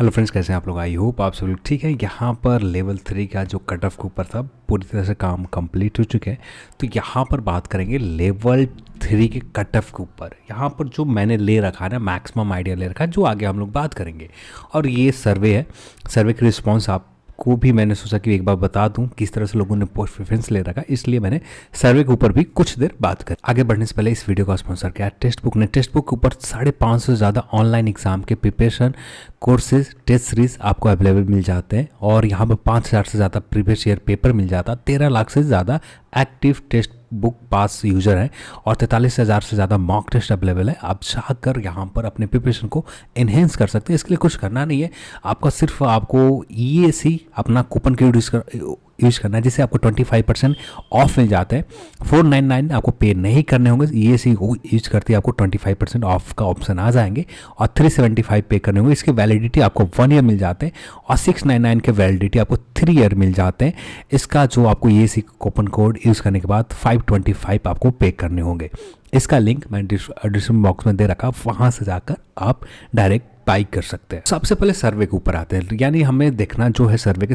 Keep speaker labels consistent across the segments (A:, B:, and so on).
A: Hello friends, कैसे हैं आप लोग। आई होप आप सब लोग ठीक है। यहाँ पर लेवल 3 का जो कट ऑफ के ऊपर था पूरी तरह से काम कंप्लीट हो चुके हैं। तो यहाँ पर बात करेंगे लेवल 3 के कट ऑफ के ऊपर। यहाँ पर जो मैंने ले रखा है ना, मैक्सिमम आइडिया ले रखा है, जो आगे हम लोग बात करेंगे। और ये सर्वे है, सर्वे के रिस्पॉन्स आप को भी मैंने सोचा कि एक बार बता दूं किस तरह से लोगों ने पोस्ट प्रेफरेंस ले रखा, इसलिए मैंने सर्वे के ऊपर भी कुछ देर बात कर। आगे बढ़ने से पहले इस वीडियो का स्पॉन्सर क्या है, टेक्स्ट बुक ने। टेक्स्ट बुक के ऊपर 550 से ज़्यादा ऑनलाइन एग्जाम के प्रिपरेशन कोर्सेज, टेस्ट सीरीज आपको अवेलेबल मिल जाते हैं। और यहाँ पर 5000 से ज़्यादा प्रीवियस ईयर पेपर मिल जाता है। 13 लाख से ज़्यादा एक्टिव टेस्ट बुक पास यूज़र है और 43,000 से ज़्यादा मॉक टेस्ट अवेलेबल है। आप जाकर यहाँ पर अपने प्रिपरेशन को एनहेंस कर सकते हैं। इसके लिए कुछ करना नहीं है, आपका सिर्फ आपको EAC अपना कूपन कोड यूज़ करना है, जिससे आपको 25% ऑफ मिल जाता है। 499 आपको पे नहीं करने होंगे, EAC को यूज करते हैं आपको 25% ऑफ का ऑप्शन आ जाएंगे। और 375 पे करने होंगे, इसके वैलिडिटी आपको 1 ईयर मिल जाते हैं। और 699 के वैलिडिटी आपको 3 ईयर मिल जाते हैं। इसका जो आपको EAC कूपन कोड यूज़ करने के बाद 525 आपको पे करने होंगे। इसका लिंक मैंने डिस्क्रिप्शन बॉक्स में दे रखा, वहाँ से जाकर आप डायरेक्ट बाई कर सकते हैं। सबसे पहले सर्वे के ऊपर आते हैं, यानी हमें देखना जो है सर्वे के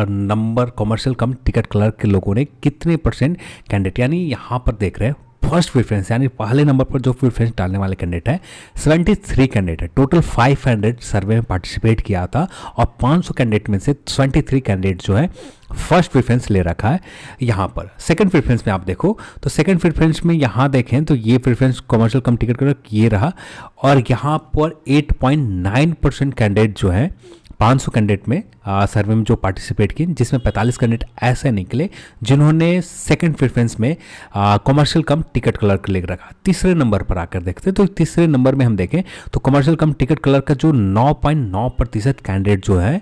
A: नंबर कमर्शियल कम टिकट क्लर्क के लोगों ने कितने % कैंडिडेट, यानी यहाँ पर देख रहे हैं फर्स्ट प्रेफरेंस, यानी पहले नंबर पर जो प्रेफरेंस डालने वाले कैंडिडेट है 73 कैंडिडेट है। टोटल 500 सर्वे में पार्टिसिपेट किया था और 500 कैंडिडेट में से 23 कैंडिडेट जो है फर्स्ट प्रेफरेंस ले रखा है। यहाँ पर सेकंड प्रेफरेंस में आप देखो तो सेकंड प्रेफरेंस में यहाँ देखें तो ये प्रेफरेंस कमर्शियल कम टिकट क्लर्क ये रहा। और यहाँ पर 8.9% कैंडिडेट जो है 500 कैंडिडेट में सर्वे में जो पार्टिसिपेट किए, जिसमें 45 कैंडिडेट ऐसे निकले जिन्होंने सेकंड प्रेफरेंस में कमर्शियल कम टिकट क्लर्क ले रखा। तीसरे नंबर पर आकर देखते हैं तो तीसरे नंबर में हम देखें तो कमर्शियल कम टिकट क्लर्क का जो 9.9% कैंडिडेट जो है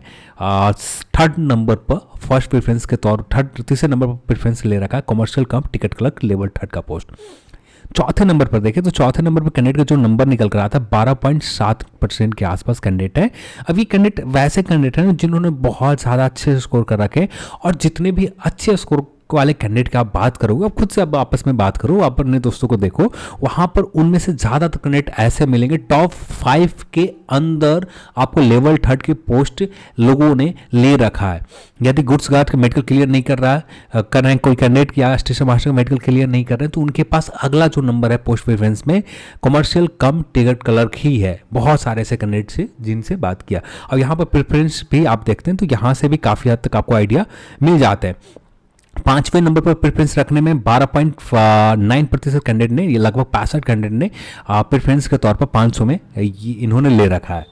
A: थर्ड नंबर पर फर्स्ट प्रेफरेंस के तौर तीसरे नंबर पर प्रेफरेंस ले रखा है कमर्शियल कम टिकट क्लर्क लेवल 3 का पोस्ट। चौथे नंबर पर देखें तो चौथे नंबर पर कैंडिडेट का जो नंबर निकल कर रहा था 12.7% के आसपास कैंडिडेट है। अब ये कैंडिडेट वैसे कैंडिडेट हैं जिन्होंने बहुत ज़्यादा अच्छे स्कोर कर रखे, और जितने भी अच्छे स्कोर वाले कैंडिडेट की आप बात करोगे, आप खुद से अब आपस में बात करो, आप अपने दोस्तों को देखो, वहाँ पर उनमें से ज़्यादातर कैंडिडेट ऐसे मिलेंगे टॉप 5 के अंदर आपको लेवल 3 के पोस्ट लोगों ने ले रखा है। यदि गुड्स गार्ड का मेडिकल क्लियर नहीं कर रहे हैं कोई कैंडिडेट या स्टेशन मास्टर का मेडिकल क्लियर नहीं कर रहे हैं, तो उनके पास अगला जो नंबर है पोस्ट प्रेफरेंस में कमर्शियल कम टिकट क्लर्क ही है। बहुत सारे ऐसे कैंडिडेट से जिनसे बात किया। और यहाँ पर प्रेफरेंस भी आप देखते हैं तो यहाँ से भी काफ़ी हद तक आपको आइडिया मिल जाता है। 5वें नंबर पर प्रेफरेंस रखने में 12.9% कैंडिडेट ने, ये लगभग 65 कैंडिडेट ने प्रेफरेंस के तौर पर 500 में इन्होंने ले रखा है।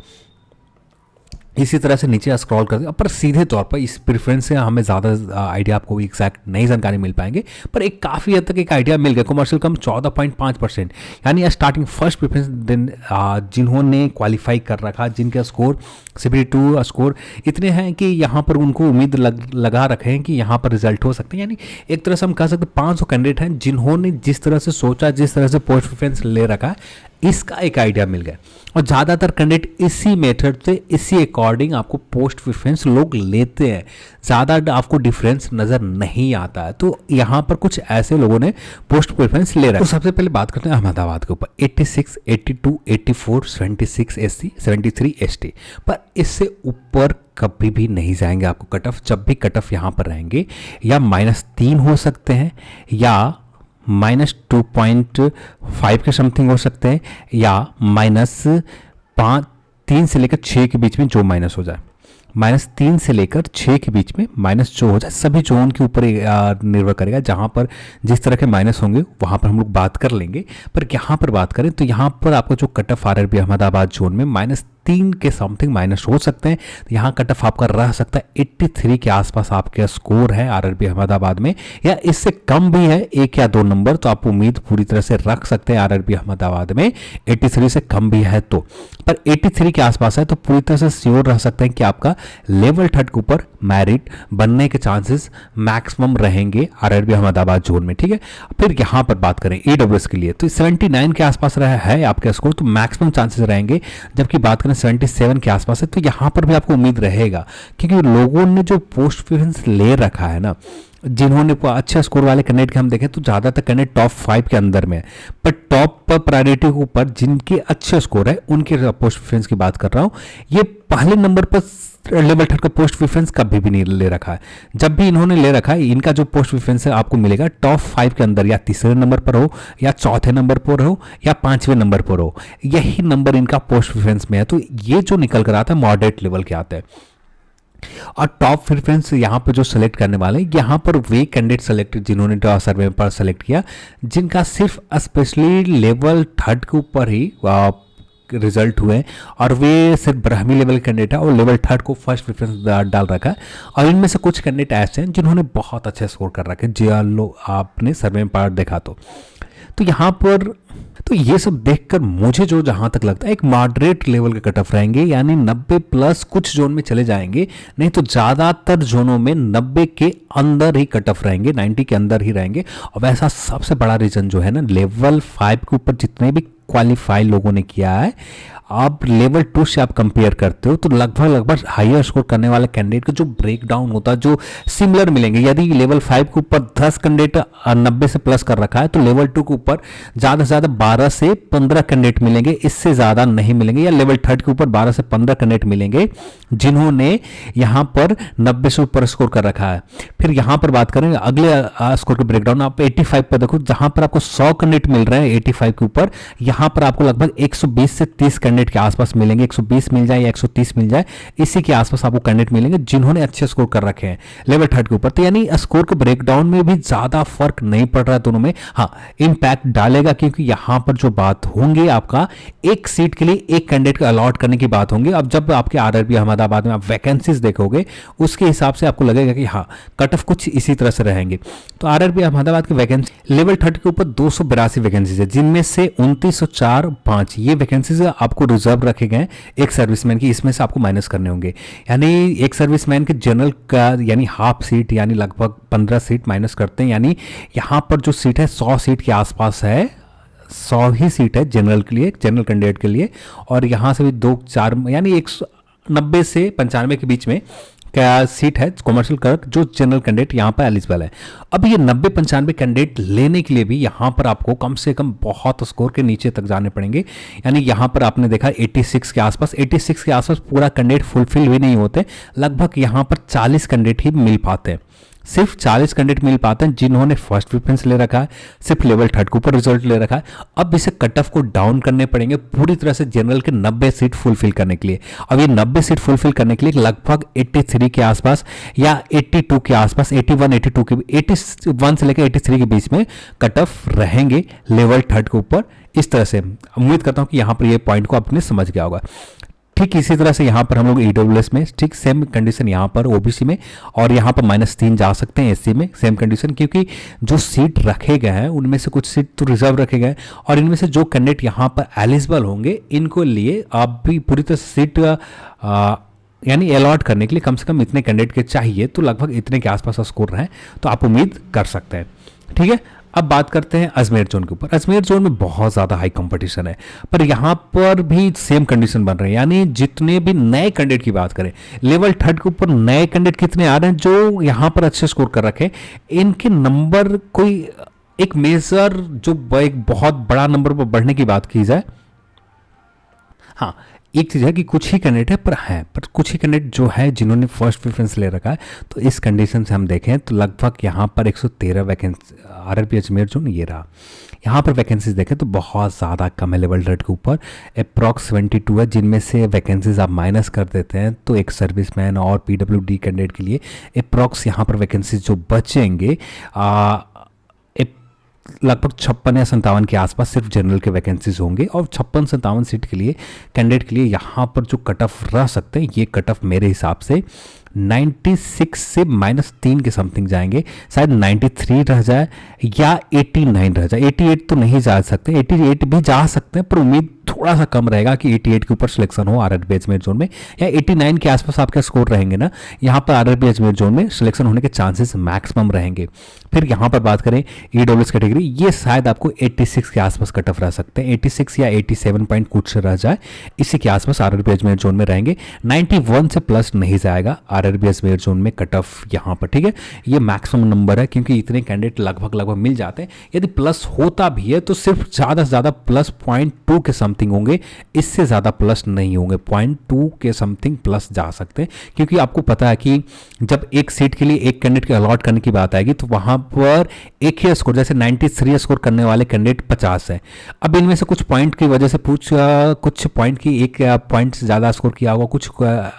A: इसी तरह से नीचे स्क्रॉल करते पर सीधे तौर पर इस प्रेफरेंस से हमें ज़्यादा आइडिया आपको एग्जैक्ट नई जानकारी मिल पाएंगे, पर एक काफ़ी हद तक एक आइडिया मिल गया। कमर्शियल कम 14.5%, यानी स्टार्टिंग फर्स्ट प्रेफरेंस दिन जिन्होंने क्वालिफाई कर रखा, जिनका स्कोर CBT2 स्कोर इतने हैं कि यहाँ पर उनको उम्मीद लगा रखे हैं कि यहाँ पर रिजल्ट हो सकते हैं। यानी एक तरह से हम कह सकते हैं 500 कैंडिडेट हैं जिन्होंने जिस तरह से सोचा, जिस तरह से पोस्ट प्रेफरेंस ले रखा है, इसका एक आइडिया मिल गया। और ज़्यादातर कैंडिडेट इसी मेथड से, इसी अकॉर्डिंग आपको पोस्ट प्रेफरेंस लोग लेते हैं, ज़्यादा आपको डिफरेंस नज़र नहीं आता है। तो यहाँ पर कुछ ऐसे लोगों ने पोस्ट प्रेफरेंस ले रखा है। तो सबसे पहले बात करते हैं अहमदाबाद के ऊपर। 86, 82, 84, 76 SC, 73 ST, पर इससे ऊपर कभी भी नहीं जाएंगे आपको कट ऑफ। जब भी कट ऑफ यहाँ पर रहेंगे या -3 हो सकते हैं, या -2.5 के समथिंग हो सकते हैं, या -3 से लेकर 6 के बीच में जो माइनस हो जाए, -3 से लेकर 6 के बीच में माइनस जो हो जाए, सभी जोन के ऊपर निर्भर करेगा। जहाँ पर जिस तरह के माइनस होंगे वहाँ पर हम लोग बात कर लेंगे। पर यहाँ पर बात करें तो यहाँ पर आपका जो cut off RRB Ahmedabad zone में -3 के समथिंग माइनस हो सकते हैं। तो यहाँ कट ऑफ आपका रह सकता है 83 के आसपास आपका स्कोर है RRB अहमदाबाद में, या इससे कम भी है 1 या 2 नंबर, तो आप उम्मीद पूरी तरह से रख सकते हैं RRB अहमदाबाद में। 83 से कम भी है तो, पर 83 के आसपास है तो पूरी तरह से श्योर रह सकते हैं कि आपका लेवल 3 के ऊपर मेरिट बनने के चांसेस मैक्सिमम रहेंगे RRB अहमदाबाद जोन में। ठीक है, फिर यहाँ पर बात करें AWS के लिए तो 79 के आसपास रहा है आपका स्कोर, तो मैक्सिमम चांसेस रहेंगे। जबकि बात करें 77 के आसपास है तो यहाँ पर भी आपको उम्मीद रहेगा, क्योंकि लोगों ने जो पोस्ट प्रेफरेंस ले रखा है ना, जिन्होंने अच्छे स्कोर वाले कैंडिडेट के हम देखें तो ज़्यादातर कैंडिडेट टॉप 5 के अंदर में है, पर टॉप पर प्रायोरिटी के ऊपर जिनके अच्छे स्कोर है उनके पोस्ट प्रेफरेंस की बात कर रहा हूँ। ये पहले नंबर पर लेवल 3 का पोस्ट प्रेफरेंस कभी भी नहीं ले रखा है। जब भी इन्होंने ले रखा है, इनका जो पोस्ट प्रेफरेंस है आपको मिलेगा टॉप 5 के अंदर, या तीसरे नंबर पर हो, या चौथे नंबर पर हो, या 5वें नंबर पर हो, यही नंबर इनका पोस्ट प्रेफरेंस में है। तो ये जो निकल कर आता है मॉडरेट लेवल के आते हैं। और टॉप प्रेफरेंस यहाँ पर जो सेलेक्ट करने वाले हैं, यहाँ पर वे कैंडिडेट सेलेक्ट जिन्होंने सर्वे पर सेलेक्ट किया, जिनका सिर्फ स्पेशली लेवल 3 के ऊपर ही रिजल्ट हुए, और वे सिर्फ ब्राह्मी लेवल कैंडिडेट है और लेवल 3 को फर्स्ट प्रेफरेंस डाल रखा है। और इनमें से कुछ कैंडिडेट ऐसे हैं जिन्होंने बहुत अच्छे स्कोर कर रखे, जो आपने सर्वे में पार्ट देखा तो यहाँ पर तो ये सब देखकर मुझे जो जहां तक लगता है एक मॉडरेट लेवल के कट ऑफ रहेंगे, यानी 90 प्लस, कुछ जोन में चले जाएंगे, नहीं तो ज़्यादातर जोनों में 90 के अंदर ही कट ऑफ रहेंगे, 90 के अंदर ही रहेंगे। और वैसा सबसे बड़ा रीज़न जो है ना, लेवल 5 के ऊपर जितने भी क्वालिफाई लोगों ने किया है, आप लेवल 2 से आप कंपेयर करते हो तो लगभग हायर स्कोर करने वाले कैंडिडेट का जो ब्रेकडाउन होता है, जो सिमिलर मिलेंगे। यदि लेवल 5 के ऊपर 10 कैंडिडेट 90 से प्लस कर रखा है, तो लेवल 2 के ऊपर ज़्यादा से ज़्यादा 12 से 15 कैंडिडेट मिलेंगे, इससे ज़्यादा नहीं मिलेंगे। या लेवल 3 के ऊपर 12 से 15 कैंडिडेट मिलेंगे जिन्होंने यहाँ पर 90 से ऊपर स्कोर कर रखा है। फिर यहाँ पर बात करें अगले स्कोर के ब्रेकडाउन, आप 85 पर देखो, जहाँ पर आपको 100 कैंडिडेट मिल रहे हैं 85 के ऊपर, यहाँ पर आपको लगभग 120 से 30 कैंडिडेट के आसपास मिलेंगे। 120 मिल जाए या 130 मिल जाए, इसी के आसपास आपको कैंडिडेट मिलेंगे जिन्होंने अच्छे स्कोर कर रखे हैं लेवल 3 के ऊपर। तो यानी स्कोर के ब्रेकडाउन में भी ज्यादा फर्क नहीं पड़ रहा है दोनों में। हाँ, इंपैक्ट डालेगा, क्योंकि यहां पर जो बात होंगे आपका एक सीट के लिए एक कैंडिडेट को अलॉट करने की बात होंगी। अब जब आपके आरआरबी अहमदाबाद में आप वैकेंसीज देखोगे, उसके हिसाब से आपको लगेगा कि हाँ, कट ऑफ कुछ इसी तरह से रहेंगे। तो आरआरबी अहमदाबाद की वैकेंसी लेवल 3 के ऊपर 282 वैकेंसीज है, जिनमें से 2904 ये वैकेंसीज आपको रिजर्व रखे गए एक सर्विसमैन की, इसमें से आपको माइनस करने होंगे। यानी एक सर्विसमैन के जनरल का यानी हाफ सीट, यानी लगभग 15 सीट माइनस करते हैं, यानी यहाँ पर जो सीट है 100 सीट के आसपास है, 100 ही सीट है जनरल के लिए, जनरल कैंडिडेट के लिए। और यहाँ से भी 2-4 यानी 190 से 95 के बीच में क्या सीट है कॉमर्शियल क्लर्क जो जनरल कैंडिडेट यहाँ पर एलिजिबल है। अब ये 90-95 कैंडिडेट लेने के लिए भी यहाँ पर आपको कम से कम बहुत स्कोर के नीचे तक जाने पड़ेंगे। यानी यहाँ पर आपने देखा 86 के आसपास, 86 के आसपास पूरा कैंडिडेट फुलफिल भी नहीं होते, लगभग यहाँ पर 40 कैंडिडेट ही मिल पाते हैं। सिर्फ 40 कैंडिडेट मिल पाते हैं जिन्होंने फर्स्ट प्रेफरेंस ले रखा है, सिर्फ लेवल 3 के ऊपर रिजल्ट ले रखा है। अब इसे कट ऑफ को डाउन करने पड़ेंगे पूरी तरह से जनरल के 90 सीट फुलफिल करने के लिए। अब ये 90 सीट फुलफिल करने के लिए लगभग 83 के आसपास या 82 के आसपास, 81-82 के 81 से लेकर 83 के बीच में कट ऑफ रहेंगे लेवल 3 के ऊपर। इस तरह से उम्मीद करता हूं कि यहां पर ये पॉइंट को आपने समझ गया होगा। ठीक इसी तरह से यहाँ पर हम लोग ईडब्ल्यूएस में ठीक सेम कंडीशन, यहाँ पर ओबीसी में, और यहाँ पर -3 जा सकते हैं एससी में, सेम कंडीशन, क्योंकि जो सीट रखे गए हैं उनमें से कुछ सीट तो रिजर्व रखे गए, और इनमें से जो कैंडिडेट यहाँ पर एलिजिबल होंगे इनको लिए आप भी पूरी तरह सीट यानी अलॉट करने के लिए कम से कम इतने कैंडिडेट के चाहिए, तो लगभग इतने के आसपास स्कोर रहे तो आप उम्मीद कर सकते हैं। ठीक है, अब बात करते हैं अजमेर जोन के ऊपर। अजमेर जोन में बहुत ज़्यादा हाई कंपटीशन है, पर यहाँ पर भी सेम कंडीशन बन रहे हैं। यानी जितने भी नए कैंडिडेट की बात करें, लेवल 3 के ऊपर नए कैंडिडेट कितने आ रहे हैं जो यहाँ पर अच्छे स्कोर कर रखे, इनके नंबर कोई एक मेजर जो एक बहुत बड़ा नंबर पर बढ़ने की बात की जाए, हाँ एक चीज़ है कि कुछ ही कैंडिडेट है, पर कुछ ही कैंडिडेट जो है जिन्होंने फर्स्ट प्रेफरेंस ले रखा है। तो इस कंडीशन से हम देखें तो लगभग यहाँ पर 113 वैकेंसी आरआरबी अजमेर जोन ये रहा। यहाँ पर वैकेंसीज देखें तो बहुत ज़्यादा कम है लेवल 3 के ऊपर, अप्रॉक्स 72 है, जिनमें से वैकेंसीज आप माइनस कर देते हैं तो एक सर्विसमैन और पीडब्ल्यूडी कैंडिडेट के लिए अप्रॉक्स यहाँ पर वैकेंसीज जो बचेंगे लगभग 56 या 57 के आसपास सिर्फ जनरल के वैकेंसीज होंगे। और 56-57 सीट के लिए कैंडिडेट के लिए यहाँ पर जो कट ऑफ रह सकते हैं, ये कट ऑफ मेरे हिसाब से 96 से -3 के समथिंग जाएंगे, शायद 93 रह जाए या 89 रह जाए। 88 तो नहीं जा सकते, 88 भी जा सकते हैं, पर उम्मीद थोड़ा सा कम रहेगा कि 88 के ऊपर सिलेक्शन हो आरआरबी अजमेर जोन में, या 89 के आसपास आपके स्कोर रहेंगे ना, यहाँ पर आरआरबी अजमेर जोन में सिलेक्शन होने के चांसेस मैक्सिमम रहेंगे। फिर यहाँ पर बात करें ईडब्ल्यूएस कैटेगरी, ये शायद आपको 86 के आसपास कट ऑफ रह सकते हैं, 86 या 87 पॉइंट कुछ रह जाए, इसी के आसपास आरआरबी अजमेर जोन में रहेंगे। 91 से प्लस नहीं जाएगा आरआरबी अजमेर जोन में कट ऑफ यहाँ पर, ठीक है। ये मैक्सिमम नंबर है क्योंकि इतने कैंडिडेट लगभग मिल जाते हैं। यदि प्लस होता भी है तो सिर्फ ज़्यादा से ज़्यादा प्लस 0.2 के समथिंग होंगे, इससे ज़्यादा प्लस नहीं होंगे। 0.2 के समथिंग प्लस जा सकते हैं, क्योंकि आपको पता है कि जब एक सीट के लिए एक कैंडिडेट के अलॉट करने की बात आएगी तो वहाँ पर एक ही स्कोर, जैसे 93 स्कोर करने वाले कैंडिडेट 50 है। अब इनमें से कुछ पॉइंट की वजह से कुछ पॉइंट की एक पॉइंट से ज़्यादा स्कोर किया होगा, कुछ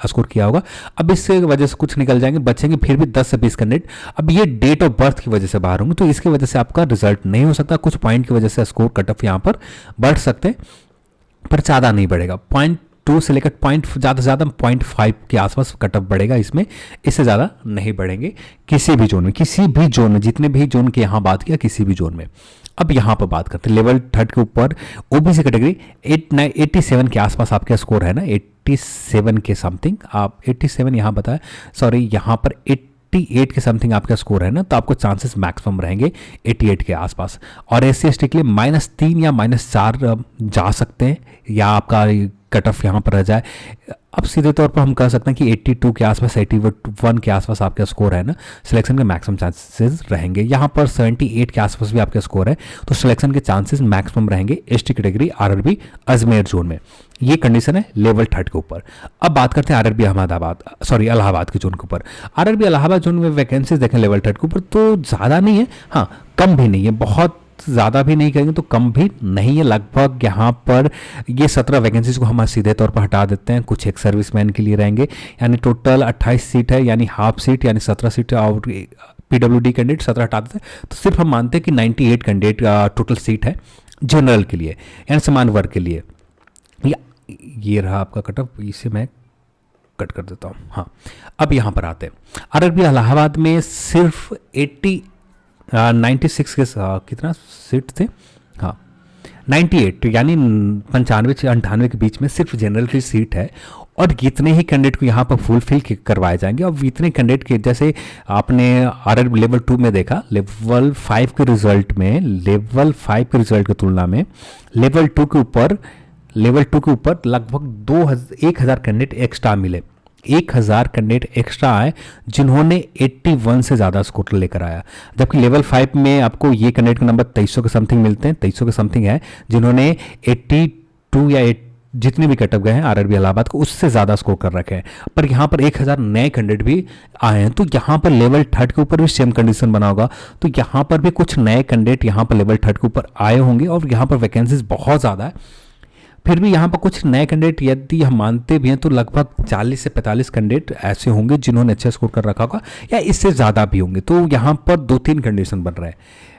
A: स्कोर किया होगा, अब इससे वजह से कुछ निकल जाएंगे, बचेंगे फिर भी 10 से 20 कैंडिडेट। अब ये डेट ऑफ बर्थ की वजह से बाहर होंगे, तो इसकी वजह से आपका रिजल्ट नहीं हो सकता। कुछ पॉइंट की वजह से स्कोर कट ऑफ यहाँ पर बढ़ सकते हैं, पर ज़्यादा नहीं बढ़ेगा। 0.2 से लेकर ज़्यादा से ज़्यादा 0.5 के आसपास कट ऑफ बढ़ेगा इसमें, इससे ज़्यादा नहीं बढ़ेंगे किसी भी जोन में, जितने भी जोन की यहाँ बात किया, किसी भी जोन में। अब यहाँ पर बात करते हैं लेवल 3 के ऊपर ओबीसी कैटेगरी 87 के आसपास आपका स्कोर है ना, 87 के समथिंग, आप 87 यहाँ बताया, सॉरी यहाँ पर 88 के समथिंग आपका स्कोर है ना, तो आपको चांसेस मैक्सिमम रहेंगे 88 के आसपास। और SC/ST के लिए -3 या -4 जा सकते हैं, या आपका कट ऑफ यहाँ पर रह जाए। अब सीधे तौर पर हम कह सकते हैं कि 82 के आसपास, 81 के आसपास आपका स्कोर है ना, सिलेक्शन के मैक्सिमम चांसेस रहेंगे। यहाँ पर 78 के आसपास भी आपका स्कोर है, तो सिलेक्शन के चांसेस मैक्सिमम रहेंगे ST category RRB Ajmer zone में। ये कंडीशन है लेवल 3 के ऊपर। अब बात करते हैं आरआरबी इलाहाबाद के जोन के ऊपर। आरआरबी इलाहाबाद जोन में वैकेंसीज देखें लेवल 3 के ऊपर तो ज़्यादा नहीं है, हाँ कम भी नहीं है, बहुत ज़्यादा भी नहीं करेंगे तो कम भी नहीं है। लगभग यहाँ पर ये 17 वैकेंसीज को हम सीधे तौर पर हटा देते हैं, कुछ एक सर्विसमैन के लिए रहेंगे, यानी टोटल 28 सीट है, यानी हाफ सीट यानी 17 सीट, और PWD कैंडिडेट 17 हटा देते हैं, तो सिर्फ हम मानते हैं कि 98 कैंडिडेट टोटल सीट है जनरल के लिए, यानी समान वर्ग के लिए। ये रहा आपका कट ऑफ, इसे मैं कट कर देता हूँ। हाँ, अब यहाँ पर आते हैं आरआरबी इलाहाबाद में सिर्फ 96 के कितना सीट थे, हाँ 98 यानी 95 से 98 के बीच में सिर्फ जनरल की सीट है, और इतने ही कैंडिडेट को यहाँ पर फुलफिल करवाए जाएंगे। और इतने कैंडिडेट के जैसे आपने आरआरबी लेवल 2 में देखा, लेवल 5 के रिजल्ट की तुलना में लेवल 2 के ऊपर लगभग 1000 कैंडिडेट एक्स्ट्रा मिले, 1000 कैंडिडेट एक्स्ट्रा आए जिन्होंने 81 से ज़्यादा स्कोर लेकर आया। जबकि लेवल 5 में आपको ये कैंडिडेट का नंबर 2300 के समथिंग मिलते हैं, 2300 के समथिंग है, जिन्होंने 82 या जितने भी कटअप गए हैं आरआरबी इलाहाबाद को उससे ज़्यादा स्कोर कर रखे हैं। पर यहाँ पर 1000 नए कैंडिडेट भी आए हैं, तो यहाँ पर लेवल 3 के ऊपर भी सेम कंडीशन बना होगा, तो यहाँ पर भी कुछ नए कैंडिडेट यहाँ पर लेवल 3 के ऊपर आए होंगे, और यहाँ पर वैकेंसीज बहुत ज़्यादा है। फिर भी यहाँ पर कुछ नए कैंडिडेट यदि हम मानते भी हैं तो लगभग 40 से 45 कैंडिडेट ऐसे होंगे जिन्होंने अच्छा स्कोर कर रखा होगा, या इससे ज़्यादा भी होंगे। तो यहाँ पर 2-3 कंडीशन बन रहे हैं।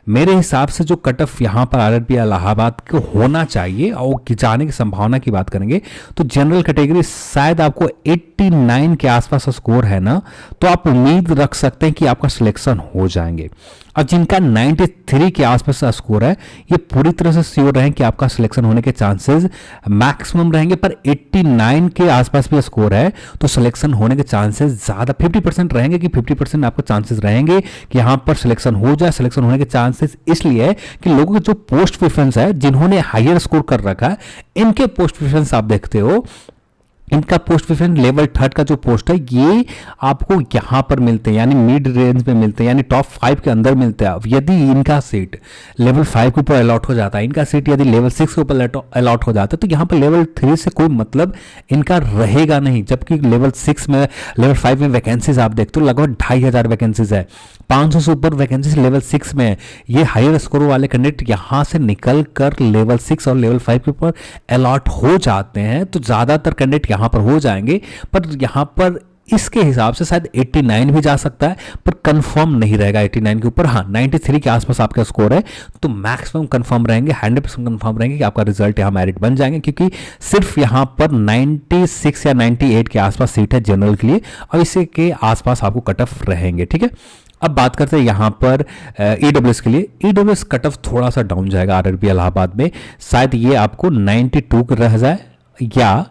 A: मेरे हिसाब से जो कट ऑफ यहाँ पर आरआरबी इलाहाबाद को होना चाहिए और जाने की संभावना की बात करेंगे तो जनरल कैटेगरी शायद आपको 89 के आसपास स्कोर है ना, तो आप उम्मीद रख सकते हैं कि आपका सिलेक्शन हो जाएंगे। और जिनका 93 के आसपास स्कोर है ये पूरी तरह से श्योर रहें कि आपका सिलेक्शन होने के चांसेस मैक्सिमम रहेंगे। पर 89 के आसपास भी स्कोर है तो सिलेक्शन होने के चांसेस ज़्यादा 50% रहेंगे, कि 50% आपको चांसेस रहेंगे कि यहाँ पर सिलेक्शन हो जाए। सिलेक्शन होने के चांसेस इसलिए है कि लोगों के जो पोस्ट प्रेफरेंस है, जिन्होंने हायर स्कोर कर रखा है, इनके पोस्ट प्रेफरेंस आप देखते हो, इनका पोस्ट प्रेफरेंस लेवल 3 का जो पोस्ट है ये आपको यहाँ पर मिलते हैं, यानी मिड रेंज में मिलते हैं, यानी टॉप 5 के अंदर मिलते हैं। यदि इनका सीट लेवल 5 के ऊपर अलॉट हो जाता है, इनका सीट यदि लेवल 6 के ऊपर अलॉट हो जाता है, तो यहाँ पर लेवल 3 से कोई मतलब इनका रहेगा नहीं। जबकि लेवल 5 में वैकेंसीज आप देखते हो लगभग 2500 वैकेंसीज है, 500 से ऊपर वैकेंसीज लेवल 6 में है। ये हायर स्कोर वाले कैंडिडेट यहाँ से निकल कर लेवल 6 और लेवल 5 के ऊपर अलॉट हो जाते हैं, तो ज़्यादातर कैंडिडेट यहाँ पर हो जाएंगे। पर यहाँ पर इसके हिसाब से शायद 89 भी जा सकता है, पर कंफर्म नहीं रहेगा 89 के ऊपर। हाँ 93 के आसपास आपका स्कोर है तो मैक्सिमम कंफर्म रहेंगे, 100% कंफर्म रहेंगे कि आपका रिजल्ट यहाँ मेरिट बन जाएंगे, क्योंकि सिर्फ यहाँ पर 96 या 98 के आसपास सीट है जनरल के लिए, और इसी के आसपास आपको कट ऑफ रहेंगे। ठीक है, अब बात करते हैं यहाँ पर EWS के लिए। EWS कट ऑफ थोड़ा सा डाउन जाएगा आरआरबी इलाहाबाद में, शायद ये आपको 92 रह जाए, या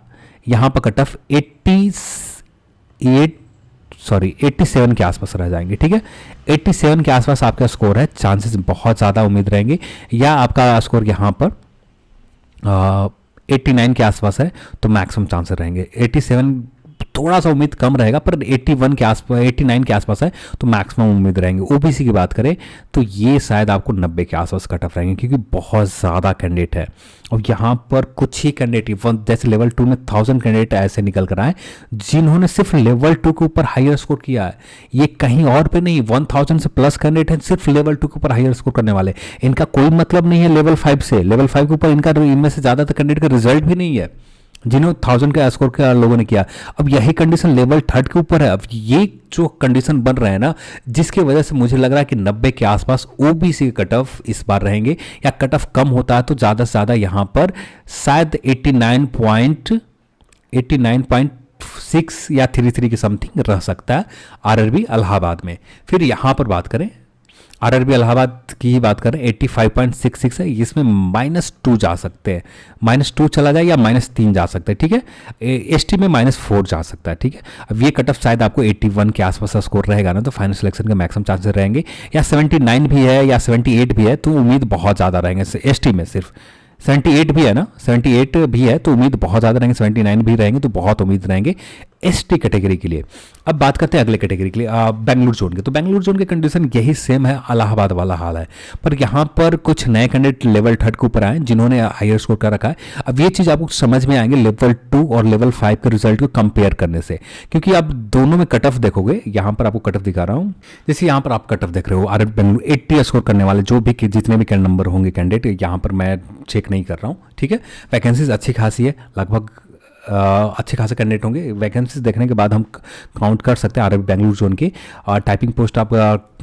A: यहाँ पर कट ऑफ 87 के आसपास रह जाएंगे। ठीक है, 87 के आसपास आपका स्कोर है, चांसेस बहुत ज़्यादा उम्मीद रहेंगे। या आपका स्कोर यहाँ पर 89 के आसपास है तो मैक्सिमम चांसेस रहेंगे। 87 थोड़ा सा उम्मीद कम रहेगा, पर 81 के आसपास 89 के आसपास है तो मैक्सिमम उम्मीद रहेंगे। ओबीसी की बात करें तो ये शायद आपको 90 के आसपास कट ऑफ रहेंगे, क्योंकि बहुत ज़्यादा कैंडिडेट है। और यहाँ पर कुछ ही कैंडिडेट, जैसे लेवल 2 में 1000 कैंडिडेट ऐसे निकल कर आए जिन्होंने सिर्फ लेवल 2 के ऊपर हायर स्कोर किया है। ये कहीं और पे नहीं, 1000 से प्लस कैंडिडेट हैं सिर्फ लेवल 2 के ऊपर हायर स्कोर करने वाले। इनका कोई मतलब नहीं है लेवल 5 से। लेवल 5 के ऊपर इनमें से ज़्यादातर कैंडिडेट का रिजल्ट भी नहीं है जिन्होंने 1000 का स्कोर के लोगों ने किया। अब यही कंडीशन लेवल 3 के ऊपर है। अब ये जो कंडीशन बन रहा है ना, जिसकी वजह से मुझे लग रहा है कि 90 के आसपास ओबीसी के कट ऑफ इस बार रहेंगे, या कट ऑफ कम होता है तो ज़्यादा से ज़्यादा यहाँ पर शायद 89.6 या 33 के समथिंग रह सकता है आरआरबी इलाहाबाद में। फिर यहाँ पर बात करें आरआरबी इलाहाबाद की ही बात करें, 85.66 है, इसमें -2 जा सकते हैं, -2 चला जाए या -3 जा सकते हैं, ठीक है। एसटी में -4 जा सकता है, ठीक है। अब ये कट ऑफ शायद आपको 81 के आसपास का स्कोर रहेगा ना, तो फाइनल सिलेक्शन के मैक्सिमम चांसेस रहेंगे, या 79 भी है या 78 भी है तो उम्मीद बहुत ज़्यादा रहेंगे। एसटी में सिर्फ 78 भी है ना, 78 भी है तो उम्मीद बहुत ज़्यादा रहेंगे, 79 भी रहेंगे तो बहुत उम्मीद रहेंगे एसटी कैटेगरी के लिए। अब बात करते हैं अगले कैटेगरी के लिए, बेंगलुरु जोन के। तो बेंगलुरु जोन के कंडीशन यही सेम है, इलाहाबाद वाला हाल है, पर यहाँ पर कुछ नए कैंडिडेट लेवल 3 के ऊपर आए जिन्होंने हायर स्कोर कर रखा है। अब ये चीज़ आपको समझ में आएंगे लेवल 2 और लेवल 5 के रिजल्ट को कंपेयर करने से, क्योंकि आप दोनों में कट ऑफ देखोगे। यहाँ पर आपको कट ऑफ दिखा रहा हूँ, जैसे यहाँ पर आप कट ऑफ देख रहे हो, आरआरबी बेंगलुरु 80 स्कोर करने वाले जो भी जितने भी नंबर होंगे कैंडिडेट, यहाँ पर मैं चेक नहीं कर रहा हूँ, ठीक है। वैकेंसीज अच्छी खासी है, लगभग अच्छे खासे कैंडिडेट होंगे। वैकेंसीज देखने के बाद हम काउंट कर सकते हैं आरआरबी बेंगलुरु जोन की। टाइपिंग पोस्ट आप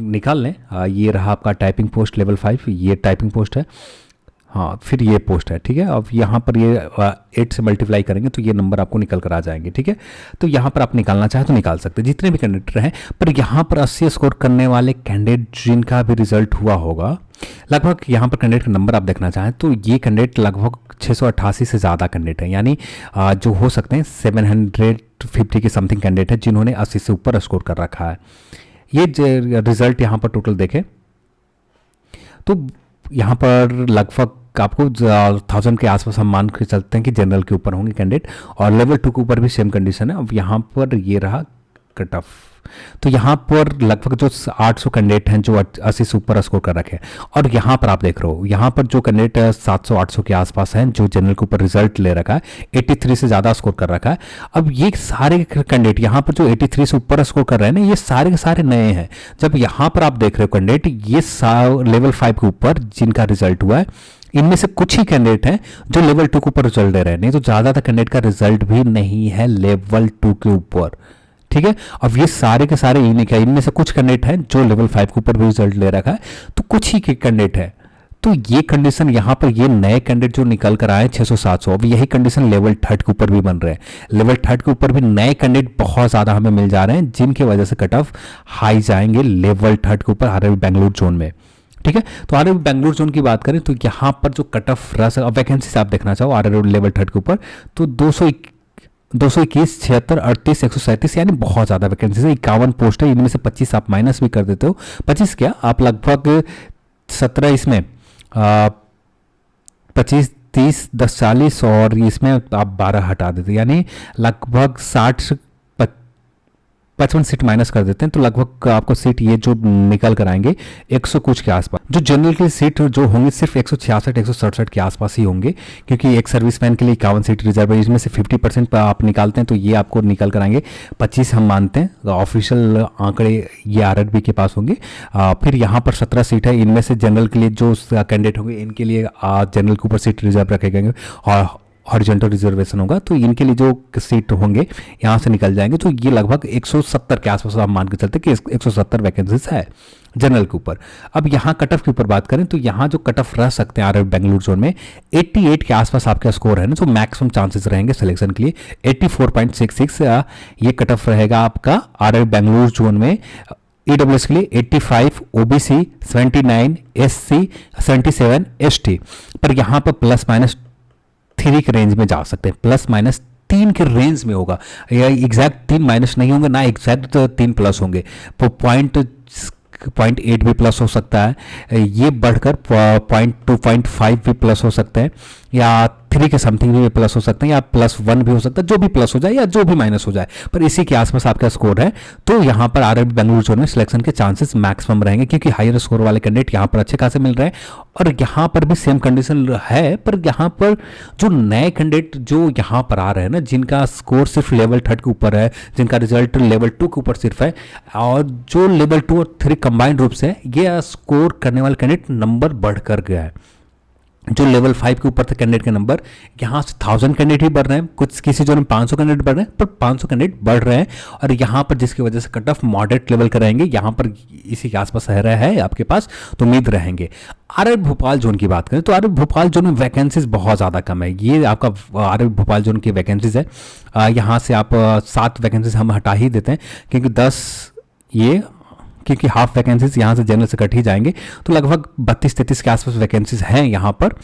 A: निकाल लें, ये रहा आपका टाइपिंग पोस्ट लेवल 5, ये टाइपिंग पोस्ट है, हाँ, फिर ये पोस्ट है, ठीक है। अब यहाँ पर ये 8 से मल्टीप्लाई करेंगे तो ये नंबर आपको निकल कर आ जाएंगे, ठीक है। तो यहाँ पर आप निकालना चाहें तो निकाल सकते हैं जितने भी कैंडिडेट हैं। पर यहाँ पर 80 स्कोर करने वाले कैंडिडेट जिनका भी रिजल्ट हुआ होगा, लगभग यहाँ पर कैंडिडेट का नंबर आप देखना चाहें तो ये कैंडिडेट लगभग 688 से ज़्यादा कैंडिडेट हैं, यानी जो हो सकते हैं 750 के समथिंग कैंडिडेट है जिन्होंने 80 से ऊपर स्कोर कर रखा है। ये रिजल्ट यहाँ पर टोटल देखें तो यहाँ पर लगभग आपको 1000 के आसपास हम मान के चलते हैं कि जनरल के ऊपर होंगे कैंडिडेट, और लेवल 2 के ऊपर भी सेम कंडीशन है। अब यहाँ पर ये रहा कट ऑफ, तो यहाँ पर लगभग जो 800 कैंडिडेट हैं जो 80 से ऊपर स्कोर कर रखे हैं। और यहाँ पर आप देख रहे हो, यहाँ पर जो कैंडिडेट 700-800 के आसपास हैं जो जनरल के ऊपर रिजल्ट ले रखा है, 83 से ज़्यादा स्कोर कर रखा है। अब ये सारे कैंडिडेट यहाँ पर जो 83 से ऊपर स्कोर कर रहे हैं ना, ये सारे के सारे नए हैं। जब यहाँ पर आप देख रहे हो कैंडिडेट ये लेवल 5 के ऊपर जिनका रिजल्ट हुआ है, इनमें से कुछ ही कैंडिडेट हैं जो लेवल 2 के ऊपर रिजल्ट दे रहे हैं, नहीं तो ज़्यादातर कैंडिडेट का रिजल्ट भी नहीं है लेवल 2 के ऊपर, ठीक है। अब ये सारे के सारे यूनिक है, इनमें से कुछ कैंडिडेट हैं जो लेवल 5 के ऊपर भी रिजल्ट ले रखा है, तो कुछ ही कैंडिडेट है। तो ये कंडीशन यहाँ पर ये नए कैंडिडेट जो निकल कर आए 600-700, अब यही कंडीशन लेवल 3 के ऊपर भी बन रहे हैं। लेवल 3 के ऊपर भी नए कैंडिडेट बहुत ज़्यादा हमें मिल जा रहे हैं जिनकी वजह से कट ऑफ हाई जाएंगे लेवल 3 के ऊपर आरआरबी बेंगलुरु जोन में, ठीक है। तो आरआरबी बेंगलुरु जोन की बात करें तो यहाँ पर जो कट ऑफ वैकेंसी से आप देखना चाहो आरआरबी लेवल 3 के ऊपर, तो 221, 76, 38, 137, यानी बहुत ज़्यादा वैकेंसी है। 51 पोस्ट है, इनमें से 25 आप माइनस भी कर देते हो, 25 क्या आप लगभग 17 इसमें 25, 30, 10, 40 और इसमें आप 12 हटा देते, यानी लगभग 55 सीट माइनस कर देते हैं, तो लगभग आपको सीट ये जो निकल कर आएंगे 100 कुछ के आसपास। जो जनरल की सीट जो होंगी सिर्फ 166, 167 के आसपास ही होंगे, क्योंकि एक सर्विसमैन के लिए 51 सीट रिजर्व है, इसमें से 50% आप निकालते हैं तो ये आपको निकल कर आएंगे 25 हम मानते हैं, ऑफिशियल आंकड़े ये आरआरबी के पास होंगे। फिर यहाँ पर 17 सीट है, इनमें से जनरल के लिए जो कैंडिडेट होंगे इनके लिए जनरल के ऊपर सीट रिजर्व रखे गए और हॉरिजॉन्टल रिजर्वेशन होगा, तो इनके लिए जो सीट होंगे यहाँ से निकल जाएंगे। तो ये लगभग 170 के आसपास आप मान के चलते कि 170 वैकेंसीज है जनरल के ऊपर। अब यहाँ कट ऑफ के ऊपर बात करें तो यहाँ जो कट ऑफ रह सकते हैं आरआरबी बेंगलुरु जोन में 88 के आसपास आपका स्कोर है ना, तो मैक्सिमम चांसेस रहेंगे सिलेक्शन के लिए। 84.66 ये कट ऑफ रहेगा आपका आरआरबी बेंगलुरु जोन में। ईडब्ल्यूएस के लिए 85, ओबीसी 79, एससी 77, एसटी पर यहाँ पर +-3 के रेंज में जा सकते हैं, +-3 के रेंज में होगा, या एग्जैक्ट 3 माइनस नहीं होंगे ना, एग्जैक्ट 3 प्लस होंगे, तो 0.8 भी प्लस हो सकता है, ये बढ़कर 0.2, 0.5 भी प्लस हो सकते हैं, या 3 के समथिंग भी प्लस हो सकते हैं, या +1 भी हो सकता है, जो भी प्लस हो जाए या जो भी माइनस हो जाए, पर इसी के आसपास आपका स्कोर है, तो यहाँ पर आरआरबी बेंगलुरु जोन में सिलेक्शन के चांसेस मैक्सिमम रहेंगे, क्योंकि हायर स्कोर वाले कैंडिडेट यहाँ पर अच्छे खासे मिल रहे हैं। और यहाँ पर भी सेम कंडीशन है, पर यहाँ पर जो नए कैंडिडेट जो यहाँ पर आ रहे हैं ना, जिनका स्कोर सिर्फ लेवल 3 के ऊपर है, जिनका रिजल्ट लेवल 2 के ऊपर सिर्फ है, और जो लेवल 2 और 3 कंबाइंड रूप से ये स्कोर करने वाले कैंडिडेट नंबर बढ़कर गया है। जो लेवल 5 के ऊपर थे कैंडिडेट के नंबर, यहाँ से 1000 कैंडिडेट ही बढ़ रहे हैं, कुछ किसी जोन में 500 कैंडिडेट बढ़ रहे हैं, पर 500 कैंडिडेट बढ़ रहे हैं, और यहाँ पर जिसकी वजह से कट ऑफ मॉडरेट लेवल का रहेंगे, यहाँ पर इसी के आसपास रह रहा है आपके पास, तो उम्मीद रहेंगे। आरआरबी भोपाल जोन की बात करें तो आरआरबी भोपाल जोन में वैकेंसीज बहुत ज़्यादा कम है। ये आपका आरआरबी भोपाल जोन की वैकेंसीज है, यहाँ से आप 7 वैकेंसीज हम हटा ही देते हैं, क्योंकि 10 ये क्योंकि हाफ वैकेंसीज यहाँ से जनरल से कट ही जाएंगे, तो लगभग 32-33 के आसपास वैकेंसीज हैं यहाँ पर।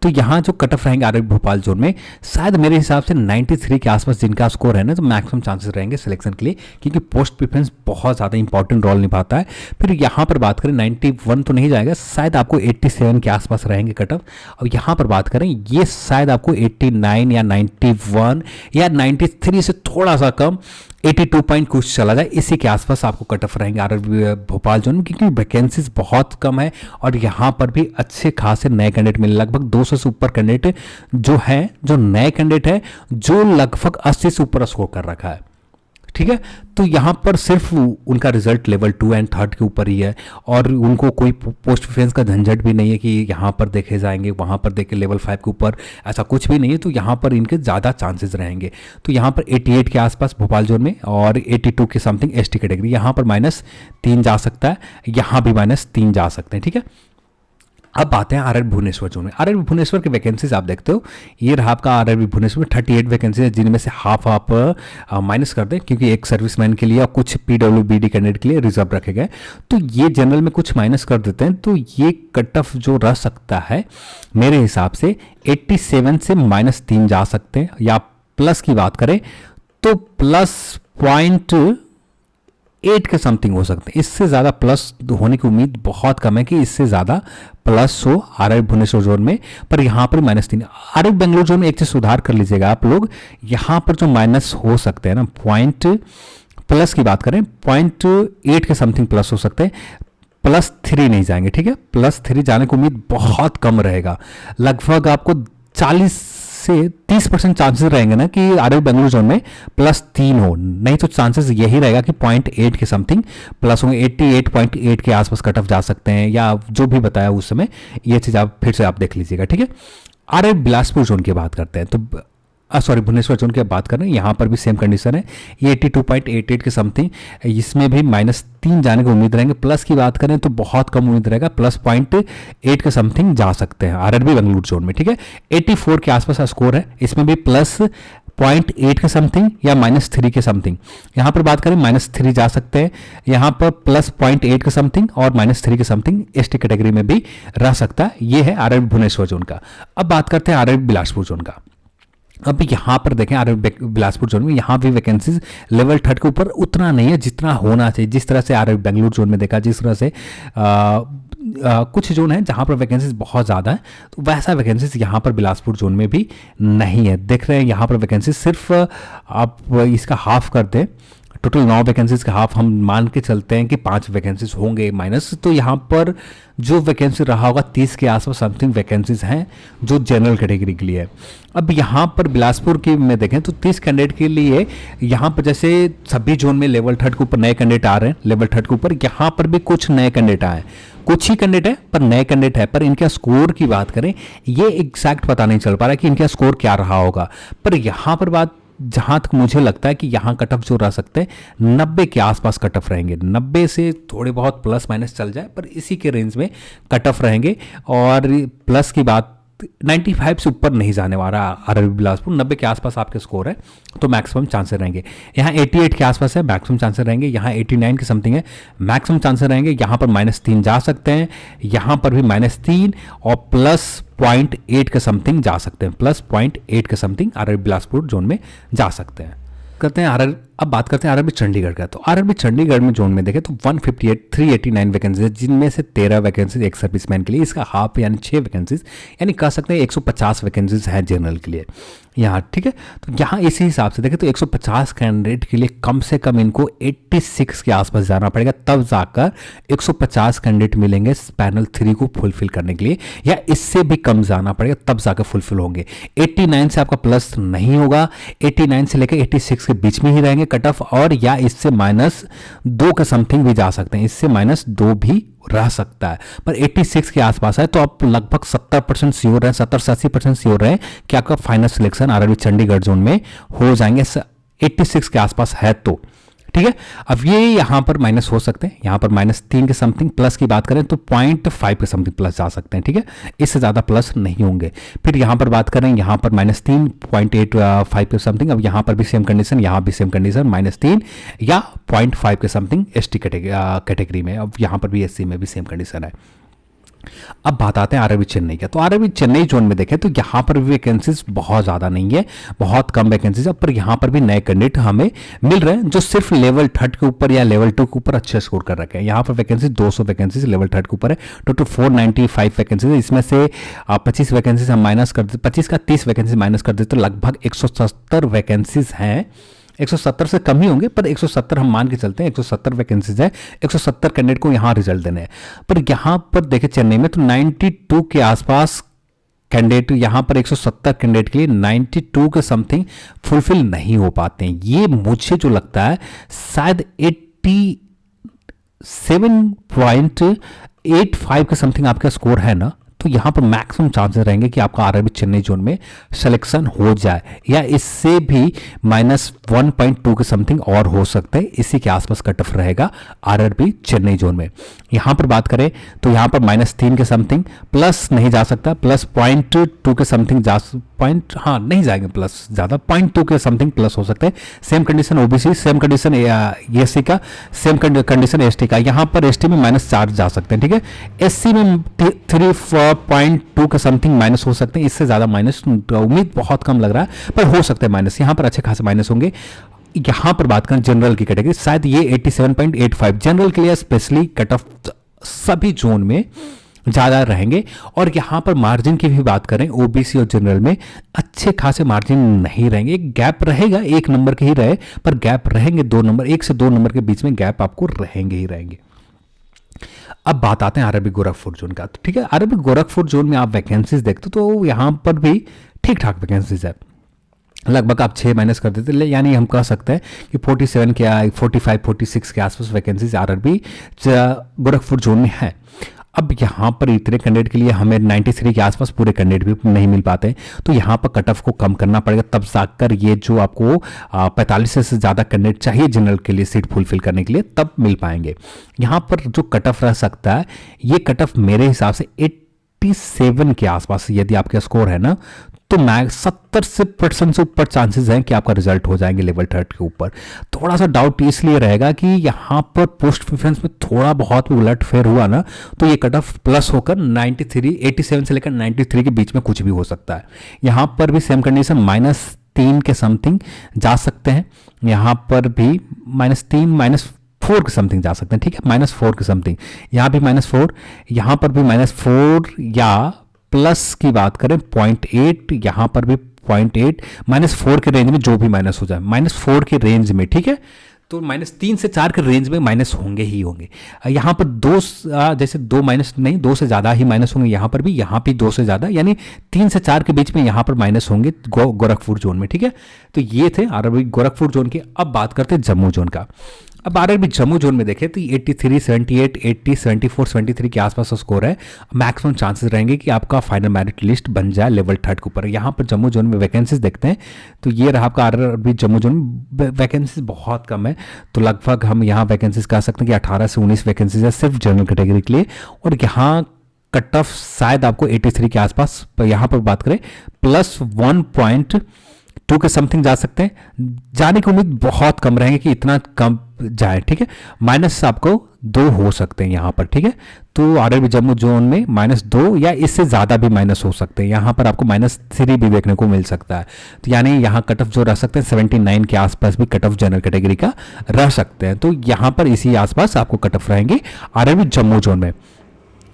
A: तो यहाँ जो कट ऑफ रहेंगे आरआरबी भोपाल जोन में, शायद मेरे हिसाब से 93 के आसपास जिनका स्कोर है ना, तो मैक्सिमम चांसेस रहेंगे सिलेक्शन के लिए, क्योंकि पोस्ट प्रेफरेंस बहुत ज़्यादा इंपॉर्टेंट रोल निभाता है। फिर यहाँ पर बात करें 91 तो नहीं जाएगा, शायद आपको 87 के आसपास रहेंगे कट ऑफ। और यहाँ पर बात करें ये शायद आपको 89 या 91 या 93 से थोड़ा सा कम 82 पॉइंट कुछ चला जाए, इसी के आसपास आपको कट ऑफ रहेंगे आरआरबी भोपाल जोन में, क्योंकि वैकेंसीज बहुत कम है और यहाँ पर भी अच्छे खासे नए कैंडिडेट मिले। लगभग 200 से ऊपर कैंडिडेट जो है, जो नए कैंडिडेट है, जो लगभग 80 से ऊपर स्कोर कर रखा है। ठीक है, तो यहाँ पर सिर्फ उनका रिजल्ट लेवल 2 एंड 3 के ऊपर ही है, और उनको कोई पोस्ट प्रेफरेंस का झंझट भी नहीं है कि यहाँ पर देखे जाएंगे, वहाँ पर देखे लेवल 5 के ऊपर, ऐसा कुछ भी नहीं है। तो यहाँ पर इनके ज़्यादा चांसेस रहेंगे। तो यहाँ पर 88 के आसपास भोपाल जोन में, और 82 के समथिंग एसटी कैटेगरी, यहाँ पर -3 जा सकता है, यहाँ भी -3 जा सकते हैं। ठीक है, अब आते हैं आरआरबी भुवनेश्वर जोन में। आरआरबी भुवनेश्वर के वैकेंसीज आप देखते हो, ये रहा आपका आरआरबी भुवनेश्वर में 38 वैकेंसी है, जिनमें से हाफ आप माइनस कर दें, क्योंकि एक सर्विसमैन के लिए और कुछ पीडब्ल्यूबीडी कैंडिडेट के लिए रिजर्व रखे गए, तो ये जनरल में कुछ माइनस कर देते हैं, तो ये कट ऑफ जो रह सकता है मेरे हिसाब से 87 से -3 जा सकते हैं। या प्लस की बात करें तो +0.8 के समथिंग हो सकते हैं, इससे ज़्यादा प्लस होने की उम्मीद बहुत कम है कि इससे ज़्यादा प्लस हो आरआरबी भुवनेश्वर जोन में। पर यहाँ पर -3 आरआरबी बेंगलुरु जोन में एक चीज़ सुधार कर लीजिएगा आप लोग, यहाँ पर जो माइनस हो सकते हैं ना, प्लस की बात करें 0.8 के समथिंग प्लस हो सकते हैं, +3 नहीं जाएंगे। ठीक है, +3 जाने की उम्मीद बहुत कम रहेगा, लगभग आपको 40 से 30% चांसेस रहेंगे ना कि आरआरबी बेंगलुरु जोन में +3 हो, नहीं तो चांसेस यही रहेगा कि 0.8 के समथिंग प्लस होंगे। 88.8 के आसपास कट ऑफ जा सकते हैं, या जो भी बताया उस समय, ये चीज़ आप फिर से आप देख लीजिएगा। ठीक है, आरआरबी बिलासपुर जोन की बात करते हैं, तो सॉरी भुवनेश्वर जोन की बात कर रहे हैं, यहाँ पर भी सेम कंडीशन है, ये 82.88 के समथिंग, इसमें भी -3 जाने की उम्मीद रहेंगे। प्लस की बात करें तो बहुत कम उम्मीद रहेगा, +0.8 के समथिंग जा सकते हैं आरआरबी बेंगलुरु जोन में। ठीक है, 84 के आसपास का स्कोर है, इसमें भी +0.8 के समथिंग या -3 के समथिंग। यहाँ पर बात करें -3 जा सकते हैं, यहाँ पर +0.8 के समथिंग और -3 के समथिंग एसटी कैटेगरी में भी रह सकता है। ये है आरआरबी भुवनेश्वर जोन का। अब बात करते हैं आरआरबी बिलासपुर जोन का। अब यहाँ पर देखें आरआरबी बिलासपुर जोन में, यहाँ भी वैकेंसीज लेवल 3 के ऊपर उतना नहीं है जितना होना चाहिए। जिस तरह से आरआरबी बेंगलुरु जोन में देखा, जिस तरह से कुछ जोन है जहाँ पर वैकेंसीज बहुत ज़्यादा है, तो वैसा वैकेंसीज यहाँ पर बिलासपुर जोन में भी नहीं है। देख रहे हैं यहाँ पर वैकेंसीज सिर्फ आप इसका हाफ कर दें, टोटल 9 वैकेंसीज का हाफ हम मान के चलते हैं कि 5 वैकेंसीज होंगे माइनस, तो यहाँ पर जो वैकेंसी रहा होगा 30 के आसपास समथिंग वैकेंसीज हैं जो जनरल कैटेगरी के लिए है। अब यहाँ पर बिलासपुर की में देखें तो 30 कैंडिडेट के लिए यहाँ पर जैसे सभी जोन में लेवल 3 के ऊपर नए कैंडिडेट आ रहे हैं, लेवल 3 के ऊपर यहाँ पर भी कुछ नए कैंडिडेट आए, कुछ ही कैंडिडेट है पर नए कैंडिडेट है। पर इनका स्कोर की बात करें, ये एग्जैक्ट पता नहीं चल पा रहा कि इनका स्कोर क्या रहा होगा। पर यहाँ पर बात जहाँ तक मुझे लगता है कि यहाँ कट ऑफ जो रह सकते हैं 90 के आसपास कट ऑफ रहेंगे, 90 से थोड़े बहुत प्लस माइनस चल जाए पर इसी के रेंज में कट ऑफ रहेंगे। और प्लस की बात 95 से ऊपर नहीं जाने वाला आरआरबी बिलासपुर, 90 के आसपास आपके स्कोर है तो मैक्सिमम चांसेस रहेंगे। यहाँ 88 के आसपास है, मैक्सिमम चांसेस रहेंगे। यहाँ 89 के समथिंग है, मैक्सिमम चांसेस रहेंगे। यहाँ पर -3 जा सकते हैं, यहाँ पर भी -3 और +0.8 के समथिंग जा सकते हैं, +0.8 के समथिंग आरआरबी बिलासपुर जोन में जा सकते हैं। करते हैं अब बात करते हैं आरआरबी चंडीगढ़ का। तो आरआरबी चंडीगढ़ में जोन में देखें तो 389 वैकेंसीज है, जिनमें से 13 वैकेंसीज एक सर्विसमैन के लिए, इसका हाफ यानी 6 वैकेंसीज, यानी कह सकते हैं 150 वैकेंसीज है जनरल के लिए यहाँ, ठीक है। तो यहाँ इसी हिसाब से देखें तो 150 कैंडिडेट के लिए कम से कम इनको 86 के आसपास जाना पड़ेगा, तब जाकर 150 कैंडिडेट मिलेंगे पैनल 3 को फुलफिल करने के लिए, या इससे भी कम जाना पड़ेगा तब जाकर फुलफिल होंगे। 89 से आपका प्लस नहीं होगा, 89 से लेकर 86 के बीच में ही रहेंगे कट ऑफ, और या इससे -2 का समथिंग भी जा सकते हैं, इससे -2 भी रह सकता है, पर 86 के आसपास है। तो आप लगभग 70% श्योर है, 70 से 80% श्योर है कि आपका final selection RRB Chandigarh zone में हो जाएंगे 86 के आसपास है तो, ठीक है। अब ये यहाँ पर माइनस हो सकते हैं, यहाँ पर -3 के समथिंग, प्लस की बात करें तो 0.5 के समथिंग प्लस जा सकते हैं, ठीक है, इससे ज़्यादा प्लस नहीं होंगे। फिर यहाँ पर बात करें, यहाँ पर -3 0.85 के समथिंग, अब यहाँ पर भी सेम कंडीशन, यहाँ भी सेम कंडीशन, -3 या 0.5 के समथिंग एसटी कैटेगरी में, अब यहाँ पर भी एससी में भी सेम कंडीशन है। अब बात आते हैं आरआरबी चेन्नई का। तो आरआरबी चेन्नई जोन में देखें तो यहाँ पर भी वैकेंसीज बहुत ज़्यादा नहीं है, बहुत कम वैकेंसीज है, पर यहाँ पर भी नए कैंडिडेट हमें मिल रहे हैं जो सिर्फ लेवल 3 के ऊपर या लेवल 2 के ऊपर अच्छे स्कोर कर रखे हैं। यहाँ पर वैकेंसी 200 वैकेंसीज लेवल 3 के ऊपर है, टोटल 495 वैकेंसीज है, इसमें से 25 वैकेंसीज हम माइनस कर 25 का 30 वैकेंसी माइनस कर देते तो लगभग 170 वैकेंसीज हैं। 170 से कम ही होंगे, पर 170 हम मान के चलते हैं, 170 वैकेंसीज है, 170 कैंडिडेट को यहाँ रिजल्ट देने हैं। पर यहाँ पर देखें चेन्नई में तो 92 के आसपास कैंडिडेट, यहाँ पर 170 कैंडिडेट के लिए 92 के समथिंग फुलफिल नहीं हो पाते हैं। ये मुझे जो लगता है शायद 87.85 के समथिंग आपका स्कोर है ना, तो यहाँ पर मैक्सिमम चांसेस रहेंगे कि आपका आरआरबी चेन्नई जोन में सिलेक्शन हो जाए, या इससे भी -1.2 के समथिंग और हो सकते हैं, इसी के आसपास कट ऑफ रहेगा आरआरबी चेन्नई जोन में। यहाँ पर बात करें तो यहाँ पर -3 के समथिंग, प्लस नहीं जा सकता, प्लस 0.2 के समथिंग नहीं जाएंगे प्लस ज़्यादा, 0.2 के समथिंग प्लस हो सकते हैं। Same condition OBC, same condition SC का, सेम कंडीशन एसटी का, यहाँ पर एसटी में -4 जा सकते हैं, ठीक है। एससी में 3.2 का समथिंग माइनस हो सकते हैं, इससे ज़्यादा माइनस उम्मीद बहुत कम लग रहा है, पर हो सकते हैं माइनस, यहाँ पर अच्छे खासे माइनस होंगे। यहाँ पर बात करें जनरल की कैटेगरी, शायद ये 87.85 जनरल के लिए स्पेशली कट ऑफ सभी जोन में ज़्यादा रहेंगे। और यहाँ पर मार्जिन की भी बात करें, ओबीसी और जनरल में अच्छे खासे मार्जिन नहीं रहेंगे, एक गैप रहेगा, 1 नंबर के ही रहे, पर गैप रहेंगे 2 नंबर, 1 से 2 नंबर के बीच में गैप आपको रहेंगे ही रहेंगे। अब बात आते हैं आरआरबी गोरखपुर जोन का। तो ठीक है, आरआरबी गोरखपुर जोन में आप वैकेंसीज देखते तो यहाँ पर भी ठीक ठाक वैकेंसीज है, लगभग आप 6 माइनस कर देते, यानी हम कह सकते हैं कि 47 के 45 46 के आसपास वैकेंसीज आरआरबी गोरखपुर जोन में है। अब यहाँ पर इतने कैंडिडेट के लिए हमें 93 के आसपास पूरे कैंडिडेट भी नहीं मिल पाते, तो यहाँ पर कट ऑफ को कम करना पड़ेगा, तब जाकर ये जो आपको 45 से ज़्यादा कैंडिडेट चाहिए जनरल के लिए सीट फुलफिल करने के लिए, तब मिल पाएंगे। यहाँ पर जो कट ऑफ रह सकता है, ये कट ऑफ मेरे हिसाब से 87 के आसपास यदि आपका स्कोर है ना, तो 70% से ऊपर चांसेस हैं कि आपका रिजल्ट हो जाएंगे लेवल 3 के ऊपर। थोड़ा सा डाउट इसलिए रहेगा कि यहाँ पर पोस्ट प्रेफरेंस में थोड़ा बहुत भी उलट फेर हुआ ना, तो ये कट ऑफ प्लस होकर 87 से लेकर 93 के बीच में कुछ भी हो सकता है। यहाँ पर भी सेम कंडीशन, -3 के समथिंग जा सकते हैं, यहाँ पर भी -3 -4 के समथिंग जा सकते हैं, ठीक है, -4 के समथिंग, यहाँ भी -4, यहाँ पर भी -4, या प्लस की बात करें 0.8, यहाँ पर भी 0.8, -4 के रेंज में जो भी माइनस हो जाए, -4 के रेंज में, ठीक है, तो -3 से 4 के रेंज में माइनस होंगे ही होंगे। यहाँ पर 2 जैसे 2 माइनस नहीं, 2 से ज़्यादा ही माइनस होंगे, यहाँ पर भी 2 से ज़्यादा, यानी 3 से 4 के बीच में यहाँ पर माइनस होंगे गोरखपुर जोन में, ठीक है। तो ये थे आरआरबी गोरखपुर जोन के। अब बात करते हैं जम्मू जोन का। अब आरआरबी जम्मू जोन में देखें तो 83, 78, 80, 74, 73 के आसपास स्कोर है। मैक्सिमम चांसेस रहेंगे कि आपका फाइनल मेरिट लिस्ट बन जाए लेवल 3 के ऊपर। यहाँ पर जम्मू जोन में वैकेंसीज देखते हैं तो ये रहा आपका आरआरबी जम्मू जोन में वैकेंसीज बहुत कम है, तो लगभग हम यहाँ वैकेंसीज कह सकते हैं कि 18 से 19 वैकेंसीज है सिर्फ जनरल कैटेगरी के लिए। और यहाँ कट ऑफ शायद आपको 83 के आसपास, यहाँ पर बात करें +1.2 2 के समथिंग जा सकते हैं, जाने की उम्मीद बहुत कम रहेंगे कि इतना कम जाए, ठीक है। माइनस आपको 2 हो सकते हैं यहाँ पर, ठीक है। तो आरआरबी जम्मू जोन में -2 या इससे ज़्यादा भी माइनस हो सकते हैं, यहाँ पर आपको -3 भी देखने को मिल सकता है। तो यानी यहाँ कट ऑफ जो रह सकते हैं 79 के आसपास भी कट ऑफ जनरल कैटेगरी का रह सकते हैं। तो यहाँ पर इसी आसपास आपको कट ऑफ रहेंगे आरआरबी जम्मू जोन में।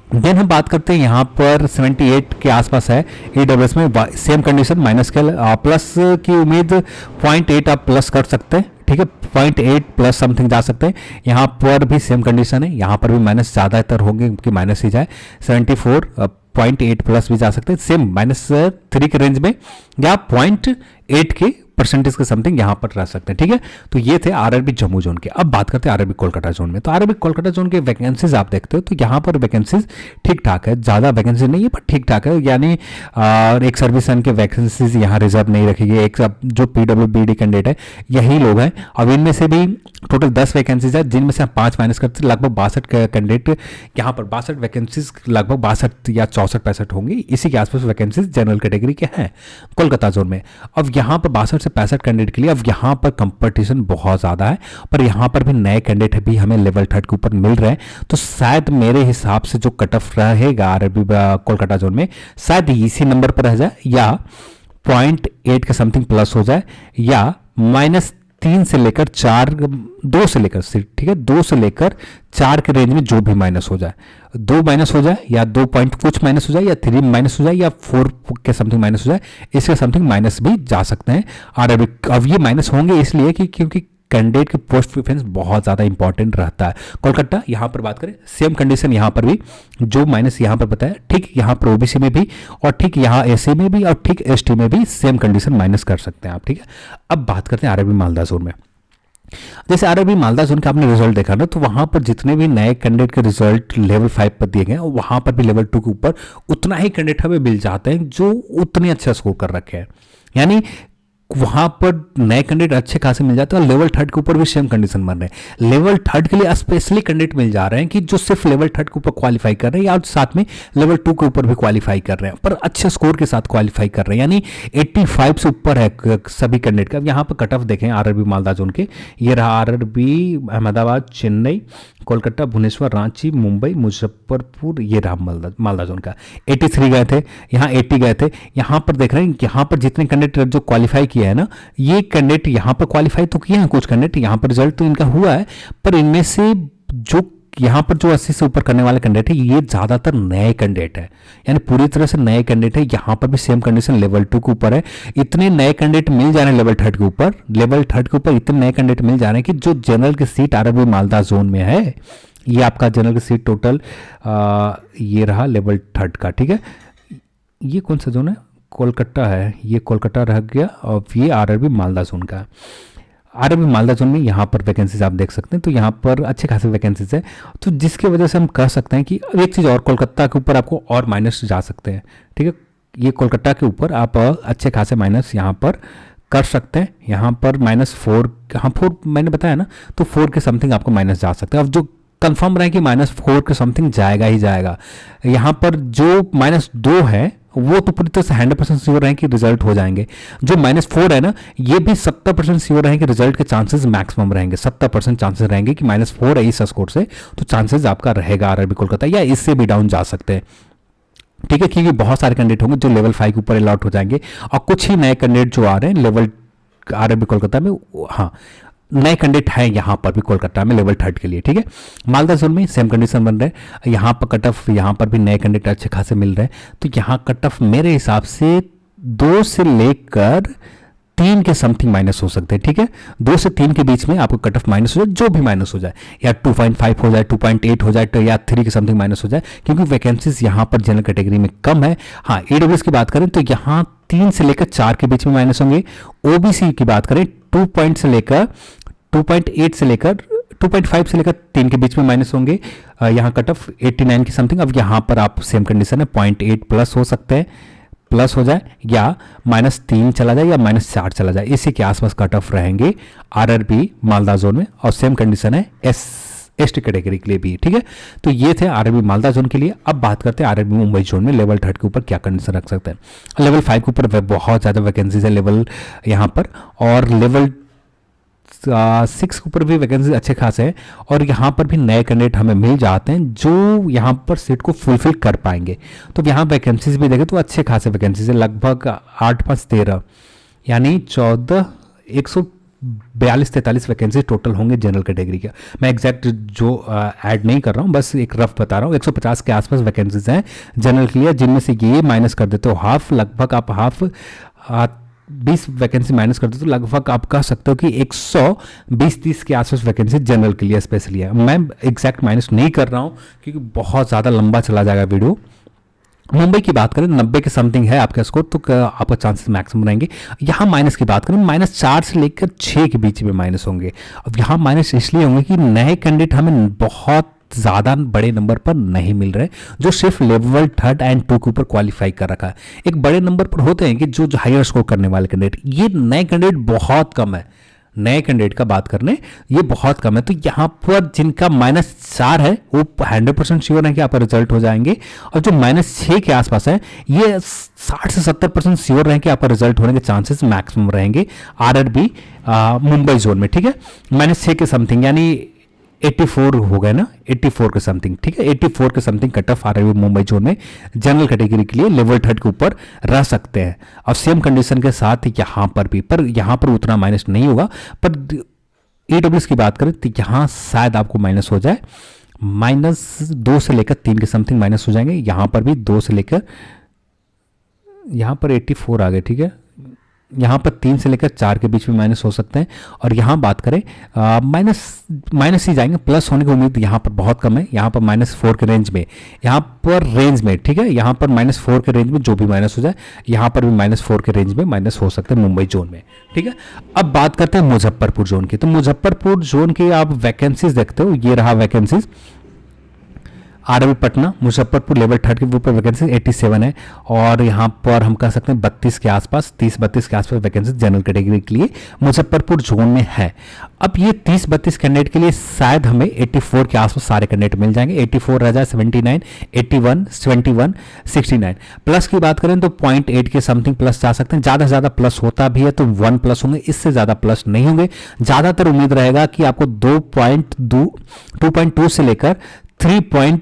A: देन हम बात करते हैं यहाँ पर 78 के आसपास है ईडब्ल्यूएस में, सेम कंडीशन माइनस के प्लस की उम्मीद 0.8 आप प्लस कर सकते हैं, ठीक है। 0.8 प्लस समथिंग जा सकते हैं। यहाँ पर भी सेम कंडीशन है, यहाँ पर भी माइनस ज़्यादातर होंगे कि माइनस ही जाए। 74.8 प्लस भी जा सकते हैं, सेम -3 के रेंज में या 0.8 के परसेंटेज के समथिंग यहाँ पर रह सकते हैं, ठीक है। तो ये थे आरआरबी जम्मू जोन के। अब बात करते हैं आरआरबी कोलकाता जोन में। तो आरआरबी कोलकाता जोन के वैकेंसीज आप देखते हो तो यहाँ पर वैकेंसीज ठीक ठाक है, ज़्यादा वैकेंसी नहीं है पर ठीक ठाक है। यानी एक सर्विस के वैकेंसीज यहाँ रिजर्व नहीं रखी गई। एक जो PWBD कैंडिडेट है यही लोग हैं। अब इनमें से भी टोटल 10 वैकेंसीज है, जिनमें से हम 5 माइनस करते हैं, लगभग 62 कैंडिडेट यहाँ पर 62 वैकेंसीज, लगभग 62 या 64-65 होंगी, इसी के आसपास वैकेंसीज जनरल कैटेगरी के हैं कोलकाता जोन में। अब यहाँ पर 62 से 65 कैंडिडेट के लिए अब यहाँ पर कंपटीशन बहुत ज़्यादा है, पर यहाँ पर भी नए कैंडिडेट भी हमें लेवल 3 के ऊपर मिल रहे हैं। तो शायद मेरे हिसाब से जो कट ऑफ रहेगा आरआरबी कोलकाता जोन में शायद इसी नंबर पर रह जाए या 0.8 के समथिंग प्लस हो जाए या -3 से लेकर 4, 2 से लेकर, ठीक है, 2 से लेकर 4 के रेंज में जो भी माइनस हो जाए, 2 माइनस हो जाए या 2 पॉइंट कुछ माइनस हो जाए या 3 माइनस हो जाए या 4 के समथिंग माइनस हो जाए, इसके समथिंग माइनस भी जा सकते हैं आरआरबी। अब ये माइनस होंगे इसलिए कि क्योंकि कैंडिडेट के पोस्ट प्रेफरेंस बहुत ज़्यादा इंपॉर्टेंट रहता है। कोलकाता यहाँ पर बात करें सेम कंडीशन यहाँ पर भी जो माइनस यहाँ पर बताया, ठीक यहाँ पर ओबीसी में भी और ठीक यहाँ एससी में भी और ठीक एसटी में भी सेम कंडीशन माइनस कर सकते हैं आप, ठीक है। अब बात करते हैं आरआरबी मालदा जोन में। जैसे आरआरबी मालदा जोन का आपने रिजल्ट देखा ना, तो वहां पर जितने भी नए कैंडिडेट के रिजल्ट लेवल 5 पर दिए गए हैं वहां पर भी लेवल 2 के ऊपर उतना ही कैंडिडेट हमें मिल जाते हैं जो उतने अच्छा स्कोर कर रखे हैं। यानी वहां पर नए कैंडिडेट अच्छे खासे मिल जाते हैं और लेवल 3 के ऊपर भी सेम कंडीशन बन रहे हैं। लेवल 3 के लिए स्पेशली कैंडिडेट मिल जा रहे हैं कि जो सिर्फ लेवल 3 के ऊपर क्वालिफाई कर रहे हैं या साथ में लेवल 2 के ऊपर भी क्वालिफाई कर रहे हैं, पर अच्छे स्कोर के साथ क्वालिफाई कर रहे हैं। यानी 85 से ऊपर है सभी कैंडिडेट का। यहाँ पर कट ऑफ देखें आरआरबी मालदा जोन के, ये रहा आरआरबी अहमदाबाद, चेन्नई, कोलकाता, भुवनेश्वर, रांची, मुंबई, मुजफ्फरपुर, ये रहा मालदा जोन का। 83 गए थे, यहाँ 80 गए थे। यहाँ पर देख रहे हैं यहाँ पर जितने कैंडिडेट जो क्वालिफाई किया है ना, ये कैंडिडेट यहाँ पर क्वालिफाई तो किए हैं कुछ कैंडिडेट, यहाँ पर रिजल्ट तो इनका हुआ है, पर इनमें से जो यहाँ पर जो 80 से ऊपर करने वाले कैंडिडेट है ये ज़्यादातर नए कैंडिडेट है, यानी पूरी तरह से नए कैंडिडेट है। यहाँ पर भी सेम कंडीशन लेवल 2 के ऊपर है। इतने नए कैंडिडेट मिल जा रहे हैं लेवल 3 के ऊपर, लेवल 3 के ऊपर इतने नए कैंडिडेट मिल जा रहे हैं कि जो जनरल की सीट आरआरबी मालदा जोन में है, ये आपका जनरल की सीट टोटल ये रहा लेवल 3 का, ठीक है। ये कौन सा जोन है? कोलकाता है, ये कोलकाता रह गया और ये आरआरबी मालदा जोन का। आरआरबी मालदा जोन में यहाँ पर वैकेंसीज आप देख सकते हैं, तो यहाँ पर अच्छे खासे वैकेंसीज है, तो जिसकी वजह से हम कह सकते हैं कि एक चीज़ और, कोलकाता के ऊपर आपको और माइनस जा सकते हैं, ठीक है। ये कोलकाता के ऊपर आप अच्छे खासे माइनस यहाँ पर कर सकते हैं। यहाँ पर -4, हाँ 4 मैंने बताया ना, तो 4 के समथिंग आपको माइनस जा सकते हैं। अब जो कंफर्म रहे कि -4 के समथिंग जाएगा ही जाएगा। यहाँ पर जो -2 है वो तो पूरी तरह से 100% श्योर रहे कि रिजल्ट हो जाएंगे। जो -4 है ना, ये भी 70% श्योर रहे कि रिजल्ट के चांसेस मैक्सिमम रहेंगे। 70% चांसेस रहेंगे कि -4 है इस स्कोर से, तो चांसेस आपका रहेगा आरआरबी कोलकाता, या इससे भी डाउन जा सकते हैं, ठीक है। क्योंकि बहुत सारे कैंडिडेट होंगे जो लेवल 5 के ऊपर अलॉट हो जाएंगे और कुछ ही नए कैंडिडेट जो आ रहे हैं लेवल आरआरबी कोलकाता में, हाँ नए कैंडिडेट हैं यहाँ पर भी कोलकाता में लेवल 3 के लिए, ठीक है। मालदा जोन में सेम कंडीशन बन रहे हैं। यहाँ पर कट ऑफ, यहाँ पर भी नए कैंडिडेट अच्छे खासे मिल रहे हैं, तो यहाँ कट ऑफ मेरे हिसाब से 2 से लेकर 3 के समथिंग माइनस हो सकते हैं, ठीक है। 2 से 3 के बीच में आपको कट ऑफ माइनस हो जाए, जो भी माइनस हो जाए, या 2.5 हो जाए, 2.8 हो जाए, तो या 3 के समथिंग माइनस हो जाए, क्योंकि वैकेंसीज यहाँ पर जनरल कैटेगरी में कम है। हाँ ईडब्ल्यूएस की बात करें तो यहाँ 3 से लेकर 4 के बीच में माइनस होंगे। ओबीसी की बात करें 2.8 से लेकर 2.5 से लेकर 3 के बीच में माइनस होंगे। यहाँ कट ऑफ 89 की समथिंग। अब यहाँ पर आप सेम कंडीशन है, 0.8 प्लस हो सकते हैं, प्लस हो जाए या -3 चला जाए या -4 चला जाए, इसी के आसपास कट ऑफ रहेंगे आरआरबी मालदा जोन में। और सेम कंडीशन है एसटी कैटेगरी के लिए भी, ठीक है। तो ये थे आरआरबी मालदा जोन के लिए। अब बात करते हैं आरआरबी मुंबई जोन में लेवल 3 के ऊपर क्या कंडीशन रख सकते हैं। लेवल 5 के ऊपर बहुत ज़्यादा वैकेंसीज है लेवल यहाँ पर, और लेवल 6 के ऊपर भी वैकेंसी अच्छे खासे हैं, और यहाँ पर भी नए कैंडिडेट हमें मिल जाते हैं जो यहाँ पर सीट को फुलफिल कर पाएंगे। तो यहाँ वैकेंसीज भी देखें तो अच्छे खासे वैकेंसीज है, लगभग 8-5-13 यानी 142-43 वैकेंसी टोटल होंगे जनरल कैटेगरी का। मैं एग्जैक्ट जो ऐड नहीं कर रहा हूँ, बस एक रफ बता रहा हूँ। 150 के आसपास वैकेंसीज हैं जनरल के लिए, जिनमें से ये माइनस कर देते हो हाफ, लगभग आप हाफ 20 वैकेंसी माइनस करते तो लगभग आप कह सकते हो कि 120-30 के आसपास वैकेंसी जनरल के लिए स्पेशली है। मैं एग्जैक्ट माइनस नहीं कर रहा हूँ क्योंकि बहुत ज़्यादा लंबा चला जाएगा वीडियो। मुंबई की बात करें 90 के समथिंग है आपका स्कोर, तो आपका चांसेस मैक्सिमम रहेंगे। यहाँ माइनस की बात करें -4 से लेकर 6 के बीच में माइनस होंगे। अब यहाँ माइनस इसलिए होंगे कि नए कैंडिडेट हमें बहुत ज़्यादा बड़े नंबर पर नहीं मिल रहे, जो सिर्फ लेवल 3 एंड 2 के ऊपर क्वालिफाई कर रखा है। एक बड़े नंबर पर होते हैं कि जो हायर स्कोर करने वाले कैंडिडेट, ये नए कैंडिडेट बहुत कम है। नए कैंडिडेट का बात करने ये बहुत कम है। तो यहाँ पर जिनका -4 है वो 100% श्योर है कि आपका रिजल्ट हो जाएंगे, और जो -6 के आसपास है ये 60 से 70% श्योर रहें कि आपका रिजल्ट होने के चांसेस मैक्सिमम रहेंगे आरआरबी मुंबई जोन में, ठीक है। -6 के समथिंग यानी 84 हो गए ना, 84 के समथिंग, ठीक है। 84 के something cut off RRB Mumbai zone में जनरल कैटेगरी के लिए लेवल 3 के ऊपर रह सकते हैं। और सेम कंडीशन के साथ यहाँ पर भी, पर यहाँ पर उतना माइनस नहीं होगा। पर ईडब्ल्यूएस की बात करें तो यहाँ शायद आपको माइनस हो जाए, -2 से लेकर 3 के समथिंग माइनस हो जाएंगे। यहाँ पर भी 2 से लेकर, यहाँ पर 84 आ गए, ठीक है। यहाँ पर 3 से लेकर 4 के बीच में माइनस हो सकते हैं। और यहाँ बात करें माइनस ही जाएंगे, प्लस होने की उम्मीद यहाँ पर बहुत कम है। यहाँ पर -4 के रेंज में, यहाँ पर रेंज में, ठीक है। यहाँ पर -4 के रेंज में जो भी माइनस हो जाए, यहाँ पर भी -4 के रेंज में माइनस हो सकते हैं मुंबई जोन में, ठीक है। अब बात करते हैं मुजफ्फरपुर जोन की। तो मुजफ्फरपुर जोन की आप वैकेंसीज देखते हो, ये रहा vacancies. RRB Patna Muzaffarpur level 3 के ऊपर वैकेंसी 87 है, और यहाँ पर हम कह सकते हैं 32 के आसपास, 30-32 के आसपास वैकेंसी जनरल कैटेगरी के लिए मुजफ्फरपुर जोन में है। अब ये 30-32 कैंडिडेट के लिए शायद हमें 84 के आसपास सारे कैंडिडेट मिल जाएंगे। 84 रह जाए, 79, 81, 71, 69। प्लस की बात करें तो 0.8 के समथिंग प्लस जा सकते हैं। ज़्यादा से ज़्यादा प्लस होता भी है तो 1 प्लस होंगे, इससे ज़्यादा प्लस नहीं होंगे। ज़्यादातर उम्मीद रहेगा कि आपको 2.2 से लेकर 3.3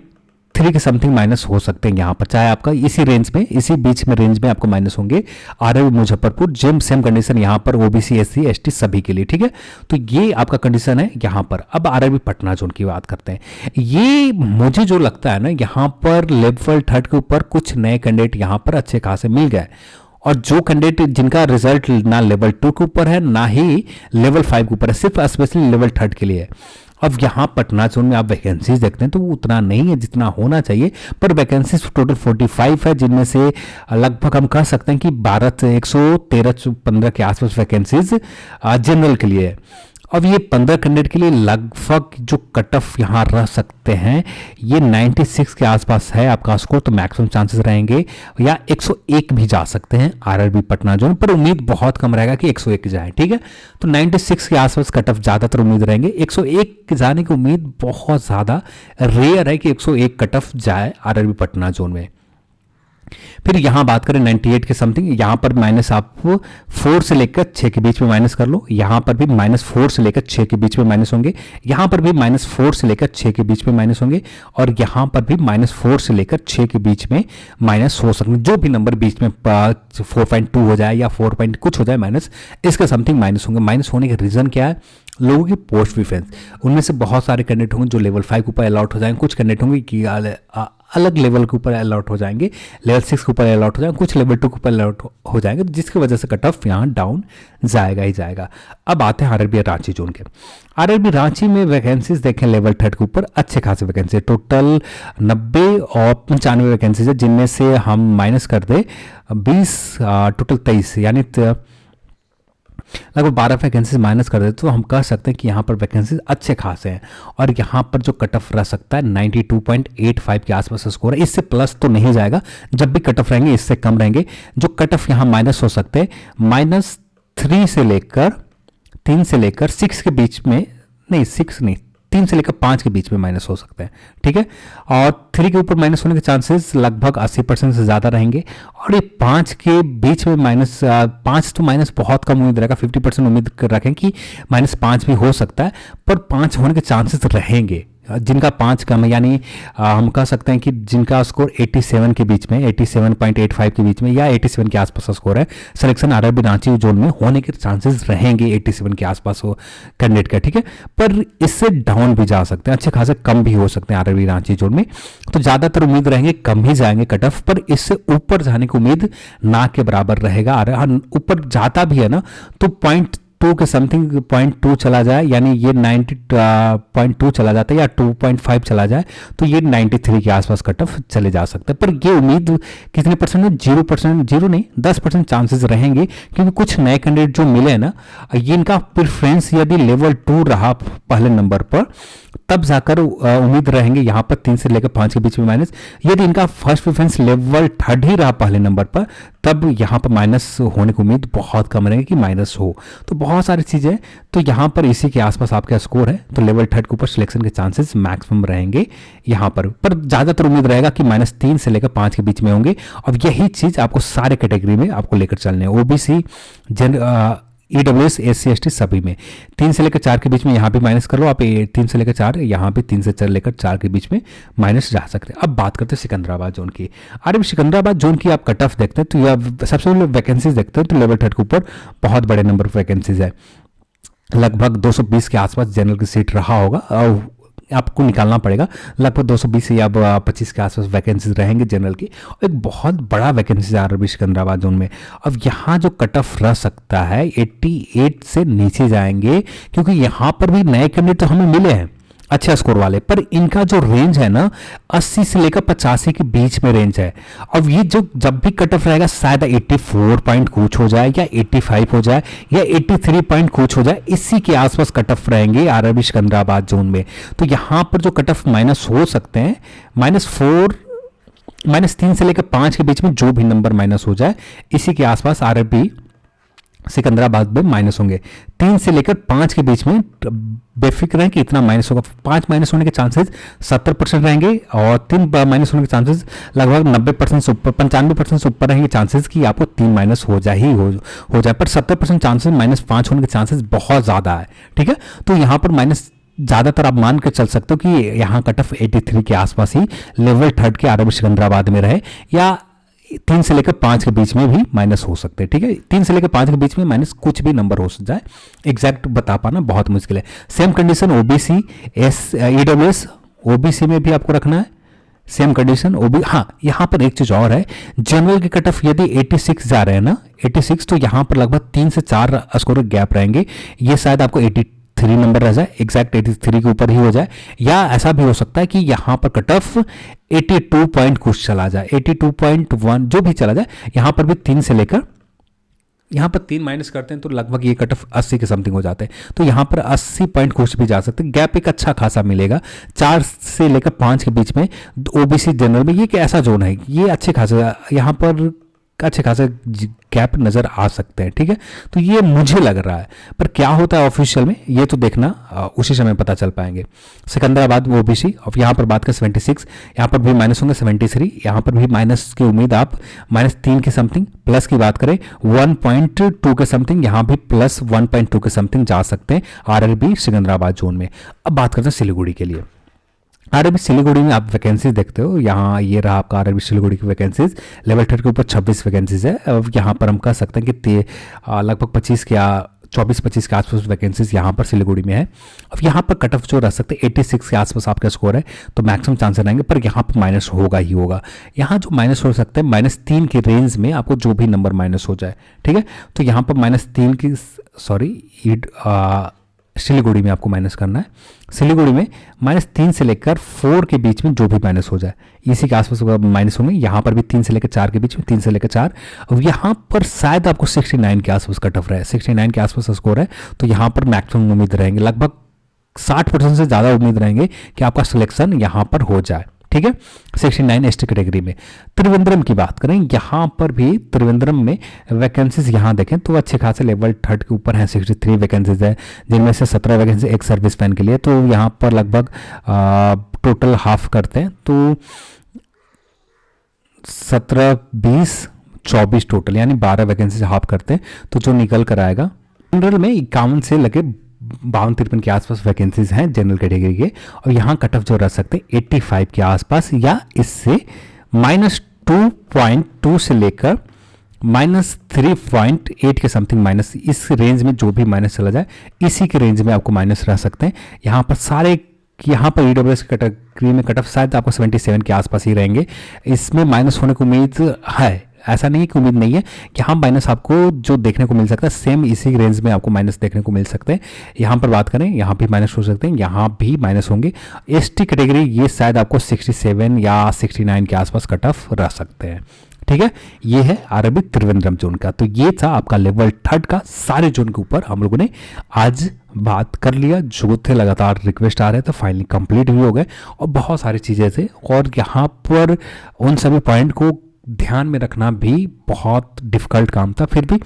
A: के समथिंग माइनस हो सकते हैं यहाँ पर, चाहे आपका इसी रेंज में, इसी बीच में रेंज में आपको माइनस होंगे। RRB Muzaffarpur gym same condition यहाँ पर ओबीसी एससी एसटी सभी के लिए, ठीक है। तो ये आपका कंडीशन है यहाँ पर। अब आरआरबी पटना जोन की बात करते हैं। ये मुझे जो लगता है ना, यहाँ पर लेवल 3 के ऊपर कुछ नए कैंडिडेट यहाँ पर अच्छे खासे मिल गए, और जो कैंडिडेट जिनका रिजल्ट ना लेवल 2 के ऊपर है ना ही लेवल 5 के ऊपर है, सिर्फ स्पेशली लेवल 3 के लिए है। अब यहाँ पटना जोन में आप वैकेंसीज देखते हैं तो वो उतना नहीं है जितना होना चाहिए, पर वैकेंसीज टोटल 45 है, जिनमें से लगभग हम कह सकते हैं कि 12 से 113-15 के आसपास वैकेंसीज जनरल के लिए है। अब ये 15 कैंडिडेट के लिए लगभग जो कट ऑफ यहाँ रह सकते हैं ये 96 के आसपास है आपका स्कोर, तो मैक्सिमम चांसेस रहेंगे या 101 भी जा सकते हैं आरआरबी पटना जोन, पर उम्मीद बहुत कम रहेगा कि 101 जाए, ठीक है। तो 96 के आसपास कट ऑफ ज़्यादातर उम्मीद रहेंगे। 101 जाने की उम्मीद बहुत ज़्यादा रेयर है कि 101 कट ऑफ जाए आरआरबी पटना जोन में। फिर यहाँ बात करें 98 के समथिंग, यहाँ पर माइनस आप 4 से लेकर 6 के बीच में माइनस कर लो। यहाँ पर भी -4 से लेकर 6 के बीच में माइनस होंगे। यहाँ पर भी -4 से लेकर 6 के बीच में माइनस होंगे, और यहाँ पर भी -4 से लेकर 6 के बीच में माइनस हो सकते हैं। जो भी नंबर बीच में 4.2 हो जाए या 4 पॉइंट कुछ हो जाए माइनस, इसके समथिंग माइनस होंगे। माइनस होने का रीज़न क्या है? लोगों की पोस्ट प्रीफरेंस। उनमें से बहुत सारे कैंडिडेट होंगे जो लेवल 5 के ऊपर अलॉट हो जाएंगे, कुछ कैंडिडेट होंगे कि अलग लेवल के ऊपर अलॉट हो जाएंगे, लेवल 6 के ऊपर अलॉट हो जाएंगे, कुछ लेवल 2 के ऊपर अलॉट हो जाएंगे, जिसकी वजह से कट ऑफ यहाँ डाउन जाएगा ही जाएगा। अब आते हैं आरआरबी रांची जोन के। आरआरबी रांची में वैकेंसीज देखें लेवल 3 के ऊपर अच्छे खासे वैकेंसी, टोटल 90 और 95 वैकेंसीज है, जिनमें से हम माइनस कर दे 20, टोटल 23 यानी लगभग 12 वैकेंसीज माइनस कर देते तो हम कह सकते हैं कि यहाँ पर वैकेंसीज अच्छे खासे हैं। और यहाँ पर जो कट ऑफ रह सकता है 92.85 के आसपास स्कोर है, इससे प्लस तो नहीं जाएगा। जब भी कट ऑफ रहेंगे इससे कम रहेंगे। जो कट ऑफ यहाँ माइनस हो सकते हैं -3 से लेकर 3 से लेकर 6 के बीच में, नहीं 6 नहीं 3 से लेकर 5 के बीच में माइनस हो सकते हैं, ठीक है। और 3 के ऊपर माइनस होने के चांसेस लगभग 80% से ज़्यादा रहेंगे। और ये 5 के बीच में माइनस 5 तो माइनस बहुत कम उम्मीद रहेगा, 50% उम्मीद रखें कि -5 भी हो सकता है, पर 5 होने के चांसेस रहेंगे। जिनका 5 कम है, यानी हम कह सकते हैं कि जिनका स्कोर 87 के बीच में, 87.85 के बीच में या 87 के आसपास स्कोर है, सिलेक्शन आरआरबी रांची जोन में होने के चांसेस रहेंगे 87 के आसपास हो कैंडिडेट का, ठीक है। पर इससे डाउन भी जा सकते हैं, अच्छे खासे कम भी हो सकते हैं आरआरबी रांची जोन में। तो ज़्यादातर उम्मीद रहेंगे कम ही जाएंगे कट ऑफ, पर इससे ऊपर जाने की उम्मीद ना के बराबर रहेगा। ऊपर जाता भी है ना तो 0.2 के समथिंग 0.2 चला जाए, यानी ये 90.2 चला जाता है या 2.5 चला जाए तो ये 93 के आसपास कट ऑफ चले जा सकते हैं। पर ये उम्मीद कितने परसेंट है? 0%, 0 नहीं 10% चांसेस रहेंगे, क्योंकि कुछ नए कैंडिडेट जो मिले हैं ना, ये इनका प्रेफरेंस यदि लेवल 2 रहा पहले नंबर पर, तब जाकर उम्मीद रहेंगे यहाँ पर 3 से लेकर 5 के बीच में माइनस। यदि इनका फर्स्ट प्रेफरेंस लेवल 3rd ही रहा पहले नंबर पर, तब यहाँ पर माइनस होने की उम्मीद बहुत कम रहेगी कि माइनस हो। तो बहुत सारी चीज़ें, तो यहाँ पर इसी के आसपास आपका स्कोर है, तो लेवल 3rd के ऊपर सिलेक्शन के चांसेस मैक्सिमम रहेंगे यहाँ पर ज़्यादातर उम्मीद रहेगा कि -3 से लेकर 5 के बीच में होंगे। अब यही चीज़ आपको सारे कैटेगरी में आपको लेकर चलने हैं, ओबीसी, EWS, SC ST सभी में 3 से लेकर 4 के बीच में यहाँ भी माइनस कर लो आप, 3 से लेकर 4, यहाँ भी 3 से 4 लेकर 4 के बीच में माइनस जा सकते हैं। अब बात करते हैं सिकंदराबाद जोन की। अरे सिकंदराबाद जोन की आप कट ऑफ देखते हैं तो यह सबसे पहले वैकेंसीज देखते हैं, तो लेवल 3rd के ऊपर बहुत बड़े नंबर ऑफ वैकेंसीज है, लगभग 220 के आसपास जनरल की सीट रहा होगा, और आपको निकालना पड़ेगा लगभग 220 या 25 के आसपास वैकेंसीज रहेंगे जनरल की। एक बहुत बड़ा वैकेंसी आ रहा है सिकंदराबाद जोन में। अब यहाँ जो कट ऑफ रह सकता है 88 से नीचे जाएंगे, क्योंकि यहाँ पर भी नए कैंडिडेट तो हमें मिले हैं अच्छे स्कोर वाले, पर इनका जो रेंज है ना 80 से लेकर 85 के बीच में रेंज है। अब ये जो जब भी कट ऑफ रहेगा शायद 84 पॉइंट कुछ हो जाए, या 85 हो जाए, या 83 पॉइंट कुछ हो जाए, इसी के आसपास कट ऑफ रहेंगे आरआरबी सिकंदराबाद जोन में। तो यहाँ पर जो कट ऑफ माइनस हो सकते हैं -4, -3 से लेकर 5 के बीच में जो भी नंबर माइनस हो जाए, इसी के आसपास आरआरबी सिकंदराबाद में माइनस होंगे। 3 से लेकर 5 के बीच में बेफिक्र है कि इतना माइनस होगा। 5 माइनस होने के चांसेस 70% रहेंगे, और 3 माइनस होने के चांसेस लगभग 90% से ऊपर, 95% से ऊपर रहेंगे चांसेस कि आपको 3 माइनस हो जाए। पर 70% चांसेस -5 होने के चांसेस बहुत ज़्यादा है, ठीक है। तो यहाँ पर माइनस ज़्यादातर आप मान कर चल सकते हो कि यहाँ कट ऑफ 83 के आसपास ही लेवल 3rd के आरआरबी सिकंदराबाद में रहे, या 3 से लेकर 5 के बीच में भी माइनस हो सकते हैं, ठीक है। 3 से लेकर 5 के बीच में माइनस कुछ भी नंबर हो जाए, एग्जैक्ट बता पाना बहुत मुश्किल है। Same condition OBC, EWS, OBC में भी आपको रखना है सेम कंडीशन हाँ, यहाँ पर एक चीज़ और है, जनरल की कट ऑफ यदि 86 जा रहे हैं ना, 86, तो यहाँ पर लगभग 3 से 4 स्कोर गैप रहेंगे। ये शायद आपको 83 नंबर रह जाए, एग्जैक्ट 83 के ऊपर ही हो जाए, या ऐसा भी हो सकता है कि यहाँ पर कट ऑफ 82 पॉइंट कुछ चला जाए, 82.1 जो भी चला जाए। यहाँ पर भी 3 से लेकर, यहाँ पर 3 माइनस करते हैं तो लगभग ये कट ऑफ 80 के समथिंग हो जाते हैं, तो यहाँ पर 80 पॉइंट कुछ भी जा सकते हैं। गैप एक अच्छा खासा मिलेगा 4 से लेकर 5 के बीच में ओबीसी जनरल में। ये एक ऐसा जोन है, ये अच्छे खासे यहाँ पर अच्छे खासे गैप नज़र आ सकते हैं, ठीक है। तो ये मुझे लग रहा है, पर क्या होता है ऑफिशियल में ये तो देखना उसी समय पता चल पाएंगे। सिकंदराबाद ओबीसी, अब यहाँ पर बात करें 76, यहाँ पर भी माइनस होंगे 73, यहाँ पर भी माइनस की उम्मीद आप -3 के समथिंग, प्लस की बात करें 1.2 के समथिंग, यहाँ भी +1.2 के समथिंग जा सकते हैं आरआरबी सिकंदराबाद जोन में। अब बात करते हैं सिलीगुड़ी के लिए। आरआरबी सिलीगुड़ी में आप वैकेंसीज देखते हो, यहाँ ये रहा आपका आरआरबी सिलीगुड़ी की वैकेंसीज, लेवल 3rd के ऊपर 26 वैकेंसीज है। अब यहाँ पर हम कह सकते हैं कि लगभग 25 या 24-25 के आसपास वैकेंसीज यहाँ पर सिलीगुड़ी में है। अब यहाँ पर कट ऑफ जो रह सकते हैं 86 के आसपास आपका स्कोर है, तो मैक्सिमम चांसेस रहेंगे, पर यहाँ पर माइनस होगा ही होगा। यहाँ जो माइनस हो सकते हैं -3 के रेंज में आपको जो भी नंबर माइनस हो जाए, ठीक है। तो यहाँ पर -3 की सिलीगुड़ी में आपको माइनस करना है। सिलीगुड़ी में -3 से लेकर 4 के बीच में जो भी माइनस हो जाए, इसी के आसपास माइनस होंगे। यहाँ पर भी 3 से लेकर 4 के बीच में, 3 से लेकर 4। अब यहाँ पर शायद आपको 69 के आसपास कट ऑफ रहे, 69 के आसपास स्कोर है, तो यहाँ पर मैक्सिमम उम्मीद रहेंगे, लगभग 60% से ज़्यादा उम्मीद रहेंगे कि आपका सिलेक्शन यहाँ पर हो जाए, ठीक ठीक है। 69 एसटी कैटेगरी में। त्रिवेंद्रम की बात करें, यहाँ पर भी त्रिवेंद्रम में वैकेंसीज यहाँ देखें तो अच्छे खासे लेवल 3 के ऊपर हैं। 63 वैकेंसीज है, जिनमें से 17 वैकेंसी एक सर्विस मैन के लिए, तो यहाँ पर लगभग टोटल हाफ करते हैं तो 17, 20, 24 टोटल, यानी 12 वैकेंसी हाफ करते हैं तो जो निकल कर आएगा। जनरल में 51 से लगे 52-53 के आसपास वैकेंसीज हैं जनरल कैटेगरी के, और यहाँ कट ऑफ जो रह सकते हैं 85 के आसपास या इससे -2.2 से लेकर -3.8 के समथिंग माइनस, इस रेंज में जो भी माइनस चला जाए इसी के रेंज में आपको माइनस रह सकते हैं। यहाँ पर सारे, यहाँ पर ईडब्ल्यूएस कैटेगरी में कट ऑफ शायद आपको 77 के आसपास ही रहेंगे। इसमें माइनस होने की उम्मीद है, ऐसा नहीं कि उम्मीद नहीं है, कि हाँ माइनस आपको जो देखने को मिल सकता है सेम इसी रेंज में आपको माइनस देखने को मिल सकते हैं। यहाँ पर बात करें, यहाँ भी माइनस हो सकते हैं, यहाँ भी माइनस होंगे। एसटी कैटेगरी ये शायद आपको 67 या 69 के आसपास कट ऑफ रह सकते हैं, ठीक है। ये है आरबी त्रिवेंद्रम जोन का। तो ये था आपका लेवल 3 का, सारे जोन के ऊपर हम लोगों ने आज बात कर लिया। जो थे लगातार रिक्वेस्ट आ रहे थे, फाइनली कंप्लीट भी हो गए, और बहुत सारी चीज़ें थे, और यहाँ पर उन सभी पॉइंट को ध्यान में रखना भी बहुत डिफिकल्ट काम था, फिर भी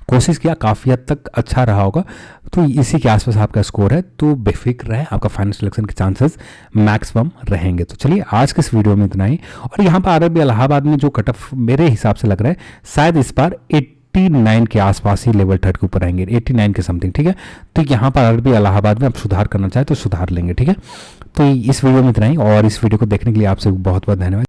A: कोशिश किया, काफ़ी हद तक अच्छा रहा होगा। तो इसी के आसपास आपका स्कोर है, तो बेफिक्र रहे, आपका फाइनल सिलेक्शन के चांसेस मैक्सिमम रहेंगे। तो चलिए आज के इस वीडियो में इतना ही। और यहाँ पर आरबी इलाहाबाद में जो कट ऑफ मेरे हिसाब से लग रहा है, शायद इस बार 89 के आसपास ही लेवल 3 के ऊपर आएंगे, 89 के समथिंग, ठीक है। तो यहाँ पर आरबी इलाहाबाद में आप सुधार करना चाहें तो सुधार लेंगे, ठीक है। तो इस वीडियो में इतना ही, और इस वीडियो को देखने के लिए आपसे बहुत बहुत धन्यवाद।